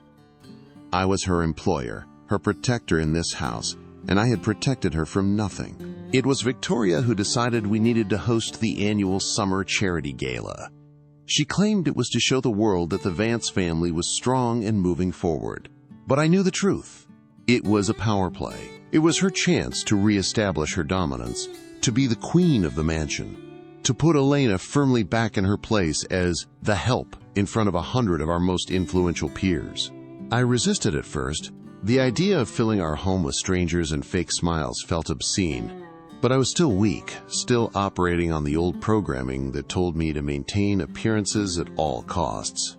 I was her employer, her protector in this house, and I had protected her from nothing. It was Victoria who decided we needed to host the annual summer charity gala. She claimed it was to show the world that the Vance family was strong and moving forward. But I knew the truth. It was a power play. It was her chance to reestablish her dominance, to be the queen of the mansion, to put Elena firmly back in her place as the help in front of 100 of our most influential peers. I resisted at first. The idea of filling our home with strangers and fake smiles felt obscene. But I was still weak, still operating on the old programming that told me to maintain appearances at all costs.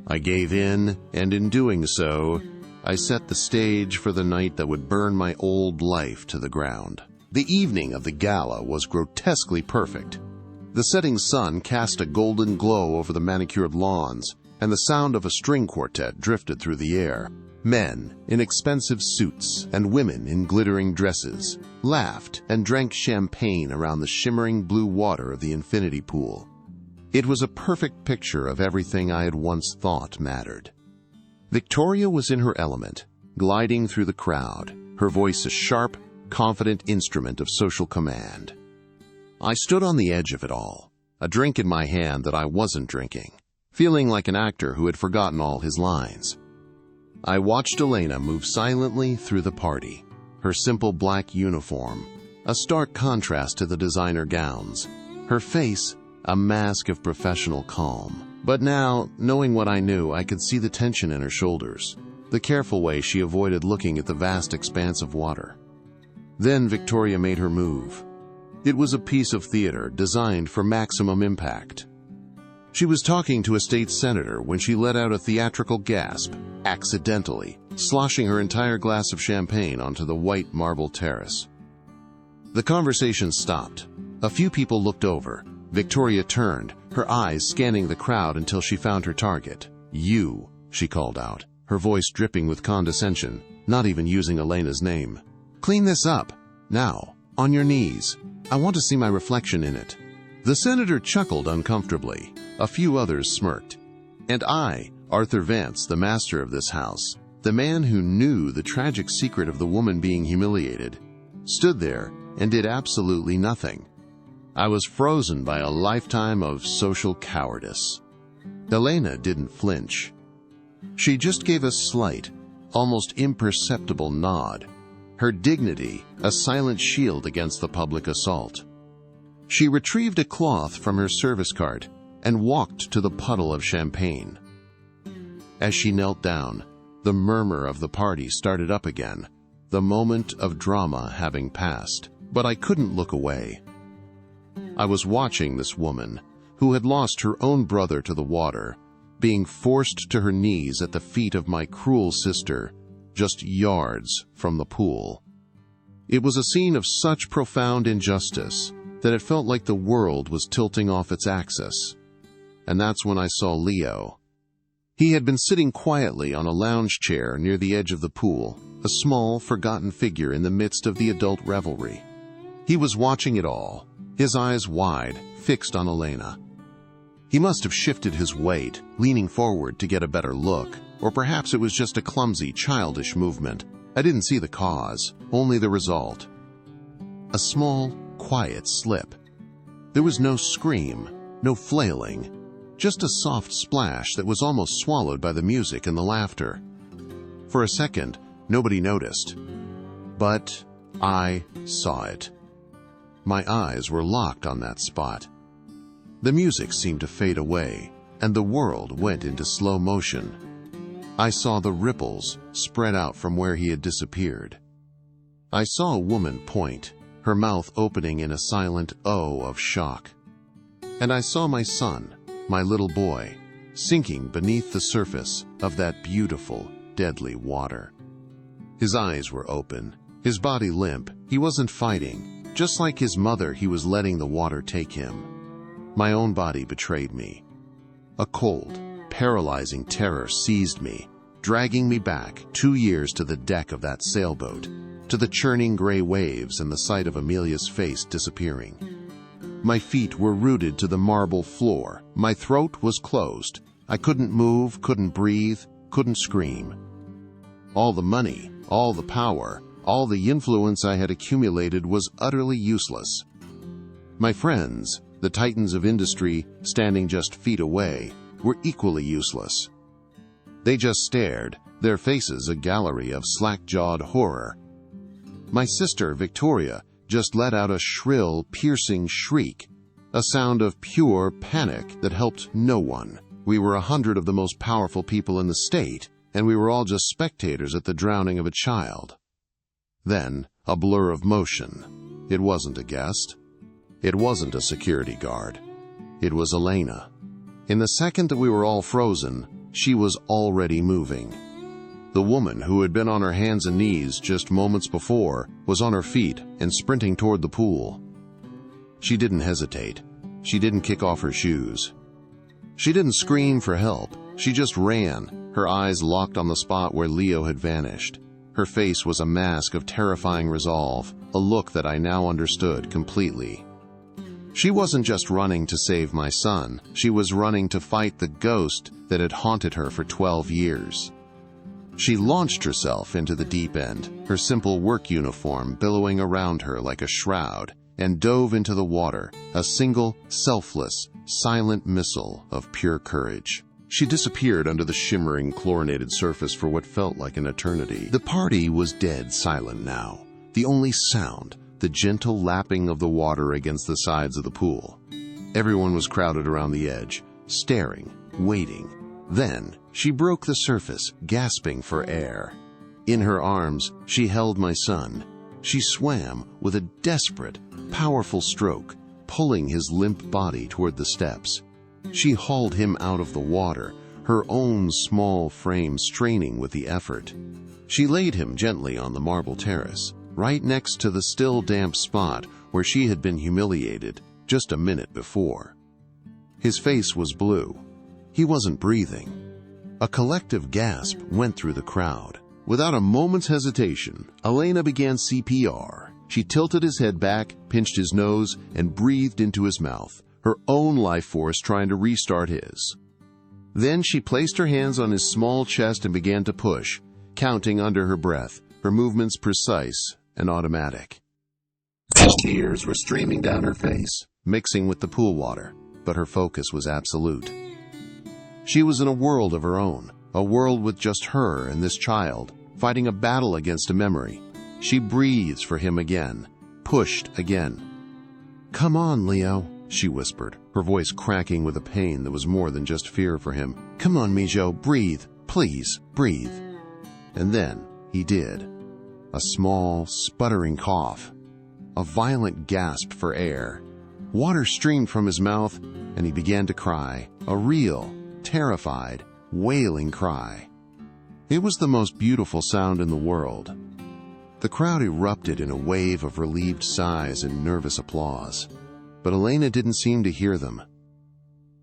I gave in, and in doing so, I set the stage for the night that would burn my old life to the ground. The evening of the gala was grotesquely perfect. The setting sun cast a golden glow over the manicured lawns, and the sound of a string quartet drifted through the air. Men in expensive suits and women in glittering dresses laughed and drank champagne around the shimmering blue water of the infinity pool. It was a perfect picture of everything I had once thought mattered. Victoria was in her element, gliding through the crowd, her voice a sharp, confident instrument of social command. I stood on the edge of it all, a drink in my hand that I wasn't drinking, feeling like an actor who had forgotten all his lines. I watched Elena move silently through the party, her simple black uniform, a stark contrast to the designer gowns, her face a mask of professional calm. But now, knowing what I knew, I could see the tension in her shoulders, the careful way she avoided looking at the vast expanse of water. Then Victoria made her move. It was a piece of theater designed for maximum impact. She was talking to a state senator when she let out a theatrical gasp, accidentally, sloshing her entire glass of champagne onto the white marble terrace. The conversation stopped. A few people looked over. Victoria turned, her eyes scanning the crowd until she found her target. "You," she called out, her voice dripping with condescension, not even using Elena's name. "Clean this up. Now, on your knees. I want to see my reflection in it." The senator chuckled uncomfortably. A few others smirked. And I, Arthur Vance, the master of this house, the man who knew the tragic secret of the woman being humiliated, stood there and did absolutely nothing. I was frozen by a lifetime of social cowardice. Elena didn't flinch. She just gave a slight, almost imperceptible nod, her dignity a silent shield against the public assault. She retrieved a cloth from her service cart and walked to the puddle of champagne. As she knelt down, the murmur of the party started up again, the moment of drama having passed. But I couldn't look away. I was watching this woman, who had lost her own brother to the water, being forced to her knees at the feet of my cruel sister, just yards from the pool. It was a scene of such profound injustice that it felt like the world was tilting off its axis. And that's when I saw Leo. He had been sitting quietly on a lounge chair near the edge of the pool, a small, forgotten figure in the midst of the adult revelry. He was watching it all, his eyes wide, fixed on Elena. He must have shifted his weight, leaning forward to get a better look, or perhaps it was just a clumsy, childish movement. I didn't see the cause, only the result. A small, quiet slip. There was no scream, no flailing, just a soft splash that was almost swallowed by the music and the laughter. For a second, nobody noticed. But I saw it. My eyes were locked on that spot. The music seemed to fade away, and the world went into slow motion. I saw the ripples spread out from where he had disappeared. I saw a woman point, her mouth opening in a silent "oh" of shock. And I saw my son, my little boy, sinking beneath the surface of that beautiful, deadly water. His eyes were open, his body limp. He wasn't fighting. Just like his mother, he was letting the water take him. My own body betrayed me. A cold, paralyzing terror seized me, dragging me back 2 years to the deck of that sailboat, to the churning gray waves and the sight of Amelia's face disappearing. My feet were rooted to the marble floor. My throat was closed. I couldn't move, couldn't breathe, couldn't scream. All the money, all the power, all the influence I had accumulated was utterly useless. My friends, the titans of industry, standing just feet away, were equally useless. They just stared, their faces a gallery of slack-jawed horror. My sister, Victoria, just let out a shrill, piercing shriek, a sound of pure panic that helped no one. We were 100 of the most powerful people in the state, and we were all just spectators at the drowning of a child. Then, a blur of motion. It wasn't a guest. It wasn't a security guard. It was Elena. In the second that we were all frozen, she was already moving. The woman who had been on her hands and knees just moments before was on her feet and sprinting toward the pool. She didn't hesitate. She didn't kick off her shoes. She didn't scream for help. She just ran, her eyes locked on the spot where Leo had vanished. Her face was a mask of terrifying resolve, a look that I now understood completely. She wasn't just running to save my son. She was running to fight the ghost that had haunted her for 12 years. She launched herself into the deep end, her simple work uniform billowing around her like a shroud, and dove into the water, a single, selfless, silent missile of pure courage. She disappeared under the shimmering, chlorinated surface for what felt like an eternity. The party was dead silent now. The only sound, the gentle lapping of the water against the sides of the pool. Everyone was crowded around the edge, staring, waiting. Then, she broke the surface, gasping for air. In her arms, she held my son. She swam with a desperate, powerful stroke, pulling his limp body toward the steps. She hauled him out of the water, her own small frame straining with the effort. She laid him gently on the marble terrace, right next to the still damp spot where she had been humiliated just a minute before. His face was blue. He wasn't breathing. A collective gasp went through the crowd. Without a moment's hesitation, Elena began CPR. She tilted his head back, pinched his nose, and breathed into his mouth, her own life force trying to restart his. Then she placed her hands on his small chest and began to push, counting under her breath, her movements precise and automatic. Tears were streaming down her face, mixing with the pool water, but her focus was absolute. She was in a world of her own, a world with just her and this child, fighting a battle against a memory. She breathed for him again, pushed again. "Come on, Leo," she whispered, her voice cracking with a pain that was more than just fear for him. "Come on, Mijo, breathe. Please, breathe." And then he did. A small, sputtering cough. A violent gasp for air. Water streamed from his mouth, and he began to cry, a real, terrified, wailing cry. It was the most beautiful sound in the world. The crowd erupted in a wave of relieved sighs and nervous applause, but Elena didn't seem to hear them.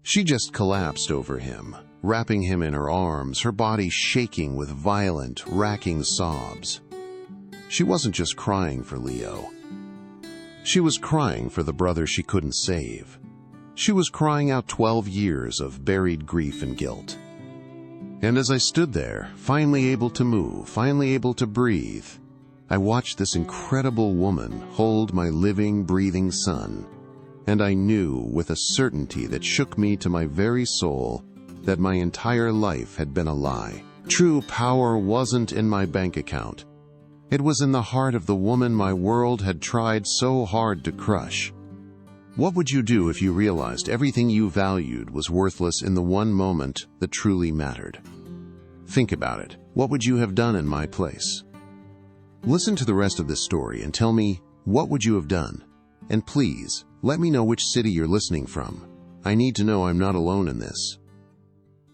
She just collapsed over him, wrapping him in her arms, her body shaking with violent, racking sobs. She wasn't just crying for Leo. She was crying for the brother she couldn't save. She was crying out 12 years of buried grief and guilt. And as I stood there, finally able to move, finally able to breathe, I watched this incredible woman hold my living, breathing son, and I knew with a certainty that shook me to my very soul that my entire life had been a lie. True power wasn't in my bank account. It was in the heart of the woman my world had tried so hard to crush. What would you do if you realized everything you valued was worthless in the one moment that truly mattered? Think about it. What would you have done in my place? Listen to the rest of this story and tell me, what would you have done? And please, let me know which city you're listening from. I need to know I'm not alone in this.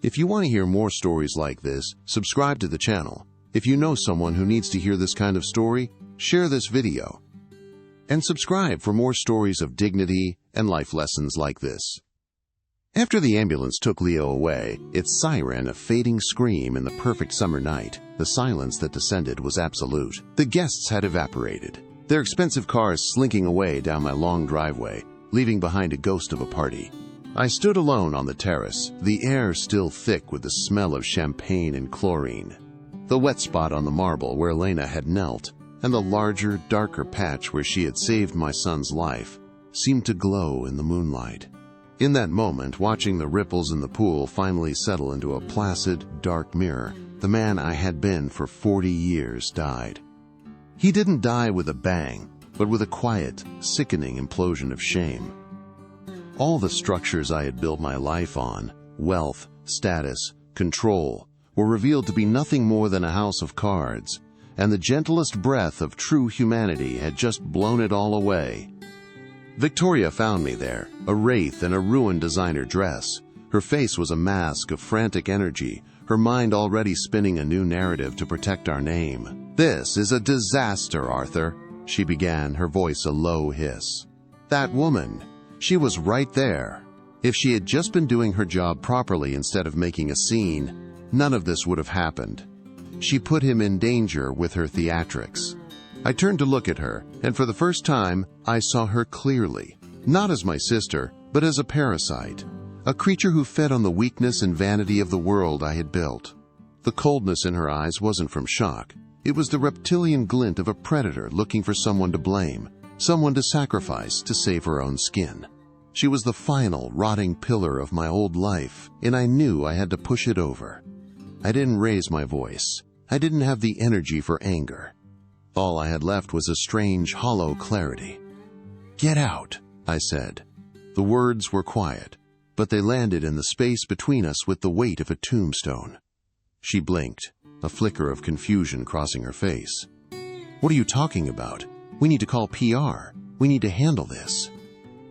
If you want to hear more stories like this, subscribe to the channel. If you know someone who needs to hear this kind of story, share this video. And subscribe for more stories of dignity and life lessons like this. After the ambulance took Leo away, its siren a fading scream in the perfect summer night, the silence that descended was absolute. The guests had evaporated, their expensive cars slinking away down my long driveway, leaving behind a ghost of a party. I stood alone on the terrace, the air still thick with the smell of champagne and chlorine. The wet spot on the marble where Elena had knelt, and the larger, darker patch where she had saved my son's life, seemed to glow in the moonlight. In that moment, watching the ripples in the pool finally settle into a placid, dark mirror, The man I had been for 40 years died. He didn't die with a bang, but with a quiet, sickening implosion of shame. All the structures I had built my life on, wealth, status, control, were revealed to be nothing more than a house of cards, and the gentlest breath of true humanity had just blown it all away. Victoria found me there, a wraith in a ruined designer dress. Her face was a mask of frantic energy, her mind already spinning a new narrative to protect our name. "This is a disaster, Arthur," she began, her voice a low hiss. "That woman, she was right there. If she had just been doing her job properly instead of making a scene, none of this would have happened. She put him in danger with her theatrics." I turned to look at her, and for the first time, I saw her clearly. Not as my sister, but as a parasite. A creature who fed on the weakness and vanity of the world I had built. The coldness in her eyes wasn't from shock. It was the reptilian glint of a predator looking for someone to blame, someone to sacrifice to save her own skin. She was the final, rotting pillar of my old life, and I knew I had to push it over. I didn't raise my voice. I didn't have the energy for anger. All I had left was a strange, hollow clarity. "Get out," I said. The words were quiet, but they landed in the space between us with the weight of a tombstone. She blinked, a flicker of confusion crossing her face. "What are you talking about? We need to call PR. We need to handle this."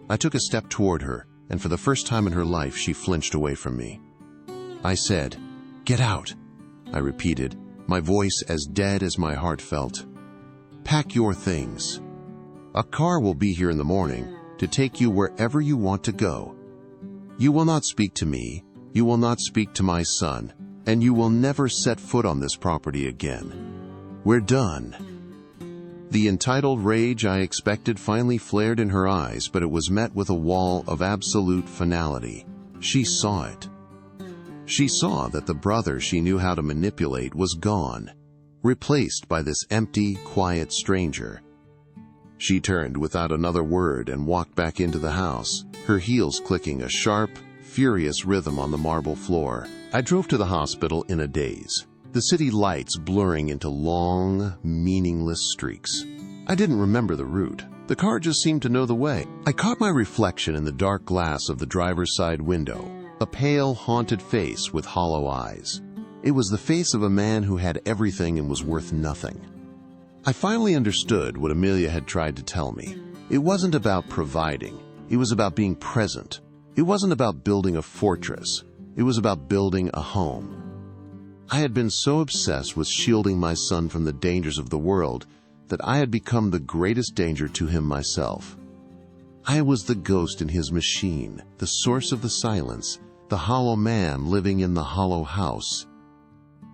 I took a step toward her, and for the first time in her life she flinched away from me. I said, "Get out," I repeated, my voice as dead as my heart felt. "Pack your things. A car will be here in the morning to take you wherever you want to go. You will not speak to me, you will not speak to my son, and you will never set foot on this property again. We're done." The entitled rage I expected finally flared in her eyes, but it was met with a wall of absolute finality. She saw it. She saw that the brother she knew how to manipulate was gone, replaced by this empty, quiet stranger. She turned without another word and walked back into the house, her heels clicking a sharp, furious rhythm on the marble floor. I drove to the hospital in a daze, the city lights blurring into long, meaningless streaks. I didn't remember the route. The car just seemed to know the way. I caught my reflection in the dark glass of the driver's side window, a pale, haunted face with hollow eyes. It was the face of a man who had everything and was worth nothing. I finally understood what Amelia had tried to tell me. It wasn't about providing. It was about being present. It wasn't about building a fortress. It was about building a home. I had been so obsessed with shielding my son from the dangers of the world that I had become the greatest danger to him myself. I was the ghost in his machine, the source of the silence, the hollow man living in the hollow house.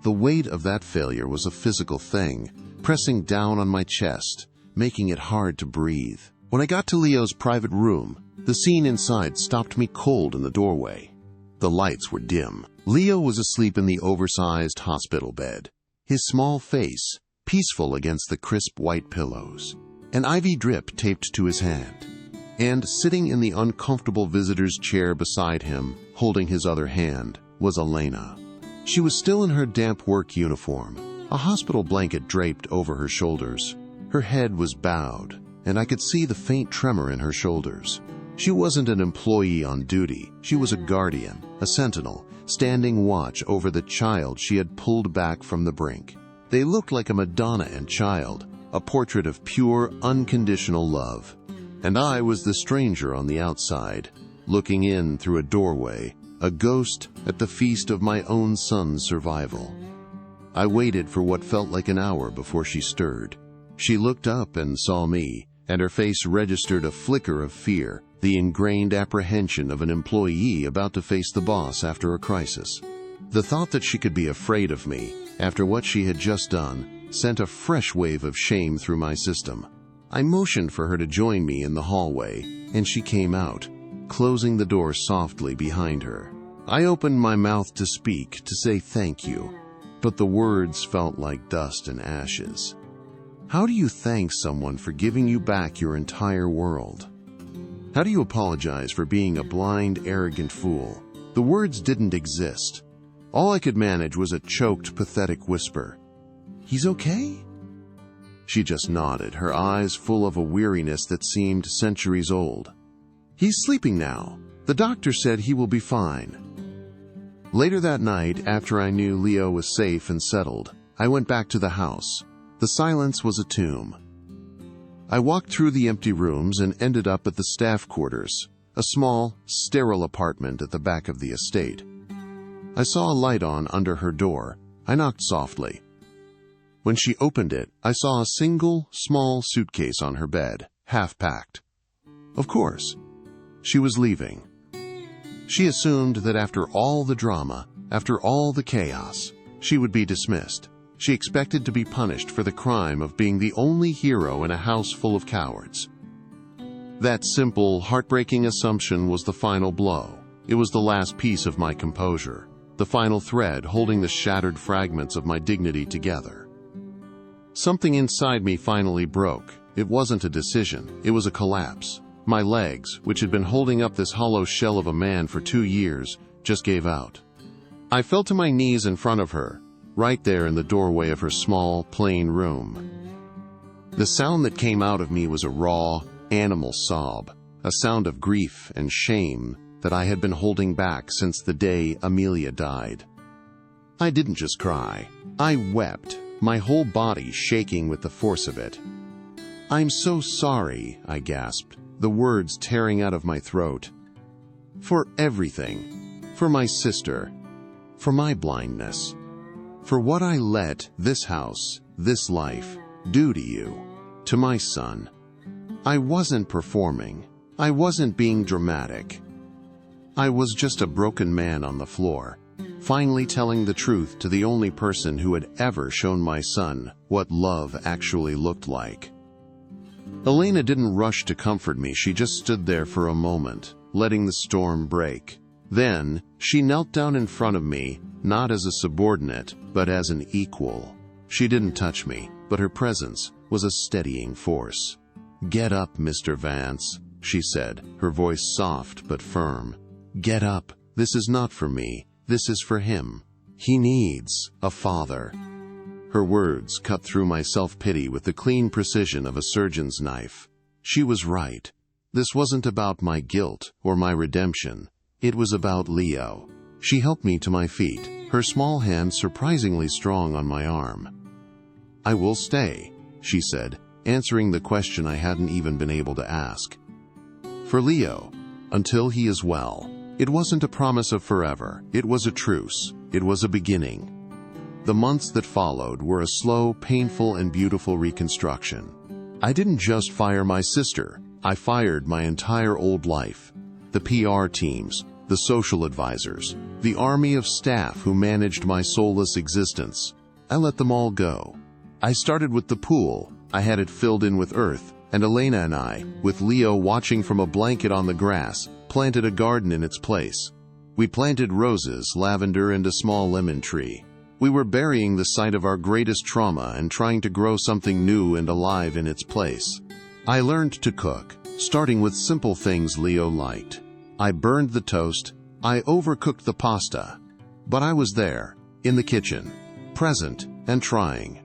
The weight of that failure was a physical thing, pressing down on my chest, making it hard to breathe. When I got to Leo's private room, the scene inside stopped me cold in the doorway. The lights were dim. Leo was asleep in the oversized hospital bed, his small face peaceful against the crisp white pillows, an IV drip taped to his hand. And sitting in the uncomfortable visitor's chair beside him, holding his other hand, was Elena. She was still in her damp work uniform, a hospital blanket draped over her shoulders. Her head was bowed, and I could see the faint tremor in her shoulders. She wasn't an employee on duty. She was a guardian, a sentinel, standing watch over the child she had pulled back from the brink. They looked like a Madonna and child, a portrait of pure, unconditional love. And I was the stranger on the outside, looking in through a doorway, a ghost at the feast of my own son's survival. I waited for what felt like an hour before she stirred. She looked up and saw me, and her face registered a flicker of fear, the ingrained apprehension of an employee about to face the boss after a crisis. The thought that she could be afraid of me, after what she had just done, sent a fresh wave of shame through my system. I motioned for her to join me in the hallway, and she came out, closing the door softly behind her. I opened my mouth to speak, to say thank you, but the words felt like dust and ashes. How do you thank someone for giving you back your entire world? How do you apologize for being a blind, arrogant fool? The words didn't exist. All I could manage was a choked, pathetic whisper. "He's okay?" She just nodded, her eyes full of a weariness that seemed centuries old. "He's sleeping now. The doctor said he will be fine." Later that night, after I knew Leo was safe and settled, I went back to the house. The silence was a tomb. I walked through the empty rooms and ended up at the staff quarters, a small, sterile apartment at the back of the estate. I saw a light on under her door. I knocked softly. When she opened it, I saw a single, small suitcase on her bed, half-packed. Of course, she was leaving. She assumed that after all the drama, after all the chaos, she would be dismissed. She expected to be punished for the crime of being the only hero in a house full of cowards. That simple, heartbreaking assumption was the final blow. It was the last piece of my composure, the final thread holding the shattered fragments of my dignity together. Something inside me finally broke. It wasn't a decision, it was a collapse. My legs, which had been holding up this hollow shell of a man for 2 years, just gave out. I fell to my knees in front of her, right there in the doorway of her small, plain room. The sound that came out of me was a raw, animal sob, a sound of grief and shame that I had been holding back since the day Amelia died. I didn't just cry. I wept, my whole body shaking with the force of it. "I'm so sorry," I gasped, the words tearing out of my throat. "For everything. For my sister. For my blindness. For what I let this house, this life, do to you, to my son. I wasn't performing. I wasn't being dramatic. I was just a broken man on the floor, finally telling the truth to the only person who had ever shown my son what love actually looked like." Elena didn't rush to comfort me. She just stood there for a moment, letting the storm break. Then, she knelt down in front of me, not as a subordinate, but as an equal. She didn't touch me, but her presence was a steadying force. "Get up, Mr. Vance," she said, her voice soft but firm. "Get up. This is not for me. This is for him. He needs a father." Her words cut through my self-pity with the clean precision of a surgeon's knife. She was right. This wasn't about my guilt or my redemption. It was about Leo. She helped me to my feet, her small hand surprisingly strong on my arm. "I will stay," she said, answering the question I hadn't even been able to ask. "For Leo, until he is well." It wasn't a promise of forever. It was a truce. It was a beginning. The months that followed were a slow, painful, and beautiful reconstruction. I didn't just fire my sister. I fired my entire old life. The PR teams, the social advisors, the army of staff who managed my soulless existence. I let them all go. I started with the pool. I had it filled in with earth, and Elena and I, with Leo watching from a blanket on the grass, planted a garden in its place. We planted roses, lavender, and a small lemon tree. We were burying the site of our greatest trauma and trying to grow something new and alive in its place. I learned to cook, starting with simple things Leo liked. I burned the toast. I overcooked the pasta. But I was there, in the kitchen, present and trying.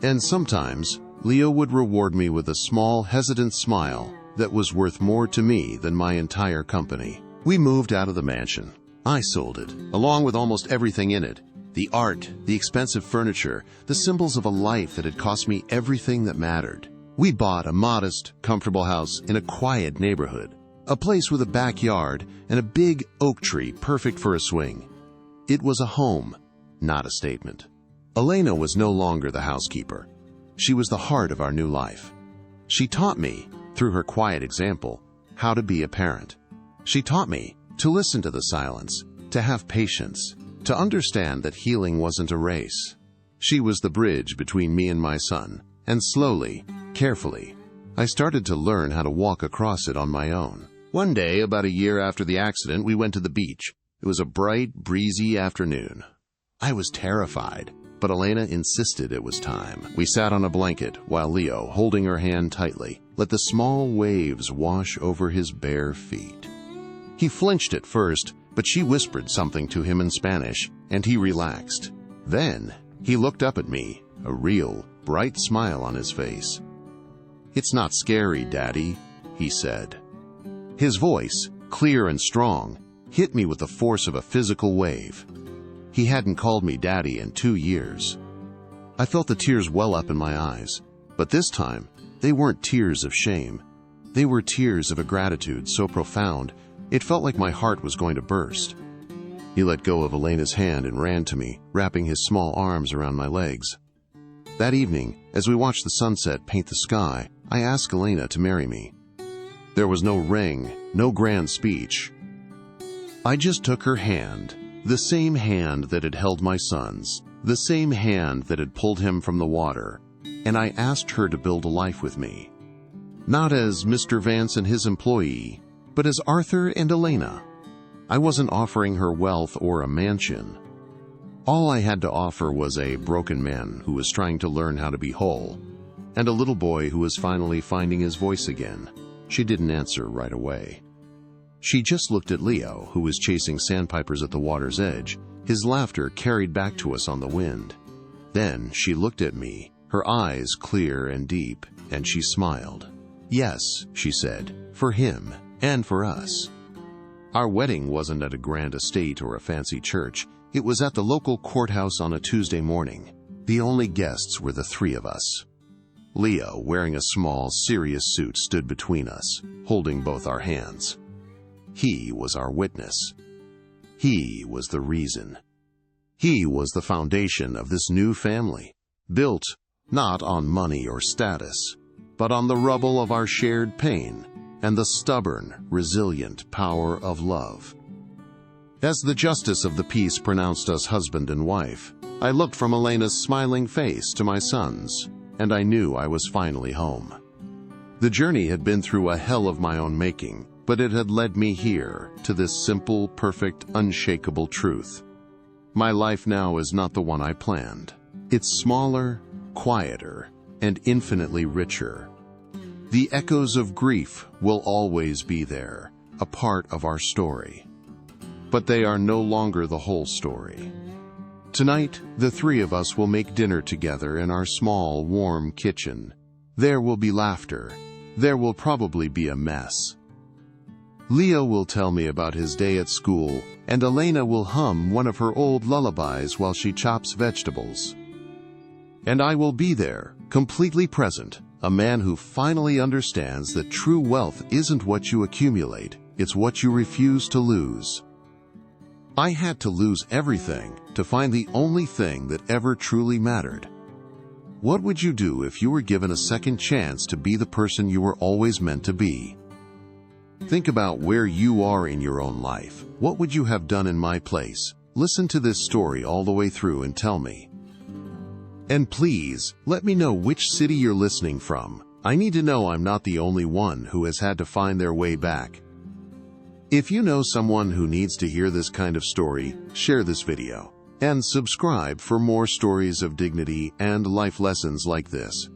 And sometimes, Leo would reward me with a small, hesitant smile that was worth more to me than my entire company. We moved out of the mansion. I sold it, along with almost everything in it. The art, the expensive furniture, the symbols of a life that had cost me everything that mattered. We bought a modest, comfortable house in a quiet neighborhood, a place with a backyard and a big oak tree perfect for a swing. It was a home, not a statement. Elena was no longer the housekeeper. She was the heart of our new life. She taught me, through her quiet example, how to be a parent. She taught me to listen to the silence, to have patience, to understand that healing wasn't a race. She was the bridge between me and my son, and slowly, carefully, I started to learn how to walk across it on my own. One day, about a year after the accident, we went to the beach. It was a bright, breezy afternoon. I was terrified, but Elena insisted it was time. We sat on a blanket while Leo, holding her hand tightly, let the small waves wash over his bare feet. He flinched at first, but she whispered something to him in Spanish. and he relaxed. Then he looked up at me, a real, bright smile on his face. "It's not scary, Daddy," he said. His voice, clear and strong, hit me with the force of a physical wave. He hadn't called me Daddy in 2 years. I felt the tears well up in my eyes, but this time, they weren't tears of shame. They were tears of a gratitude so profound, it felt like my heart was going to burst. He let go of Elena's hand and ran to me, wrapping his small arms around my legs. That evening, as we watched the sunset paint the sky, I asked Elena to marry me. There was no ring, no grand speech. I just took her hand, the same hand that had held my son's, the same hand that had pulled him from the water, and I asked her to build a life with me. Not as Mr. Vance and his employee, but as Arthur and Elena. I wasn't offering her wealth or a mansion. All I had to offer was a broken man who was trying to learn how to be whole, and a little boy who was finally finding his voice again. She didn't answer right away. She just looked at Leo, who was chasing sandpipers at the water's edge, his laughter carried back to us on the wind. Then she looked at me, her eyes clear and deep, and she smiled. "Yes," she said, "for him and for us." Our wedding wasn't at a grand estate or a fancy church. It was at the local courthouse on a Tuesday morning. The only guests were the 3 of us. Leo, wearing a small, serious suit, stood between us, holding both our hands. He was our witness. He was the reason. He was the foundation of this new family, built not on money or status, but on the rubble of our shared pain and the stubborn, resilient power of love. As the justice of the peace pronounced us husband and wife, I looked from Elena's smiling face to my son's, and I knew I was finally home. The journey had been through a hell of my own making, but it had led me here, to this simple, perfect, unshakable truth. My life now is not the one I planned. It's smaller, quieter, and infinitely richer. The echoes of grief will always be there, a part of our story. But they are no longer the whole story. Tonight, the 3 of us will make dinner together in our small, warm kitchen. There will be laughter. There will probably be a mess. Leo will tell me about his day at school, and Elena will hum one of her old lullabies while she chops vegetables. And I will be there, completely present, a man who finally understands that true wealth isn't what you accumulate, it's what you refuse to lose. I had to lose everything to find the only thing that ever truly mattered. What would you do if you were given a second chance to be the person you were always meant to be? Think about where you are in your own life. What would you have done in my place? Listen to this story all the way through and tell me. And please, let me know which city you're listening from. I need to know I'm not the only one who has had to find their way back. If you know someone who needs to hear this kind of story, share this video. And subscribe for more stories of dignity and life lessons like this.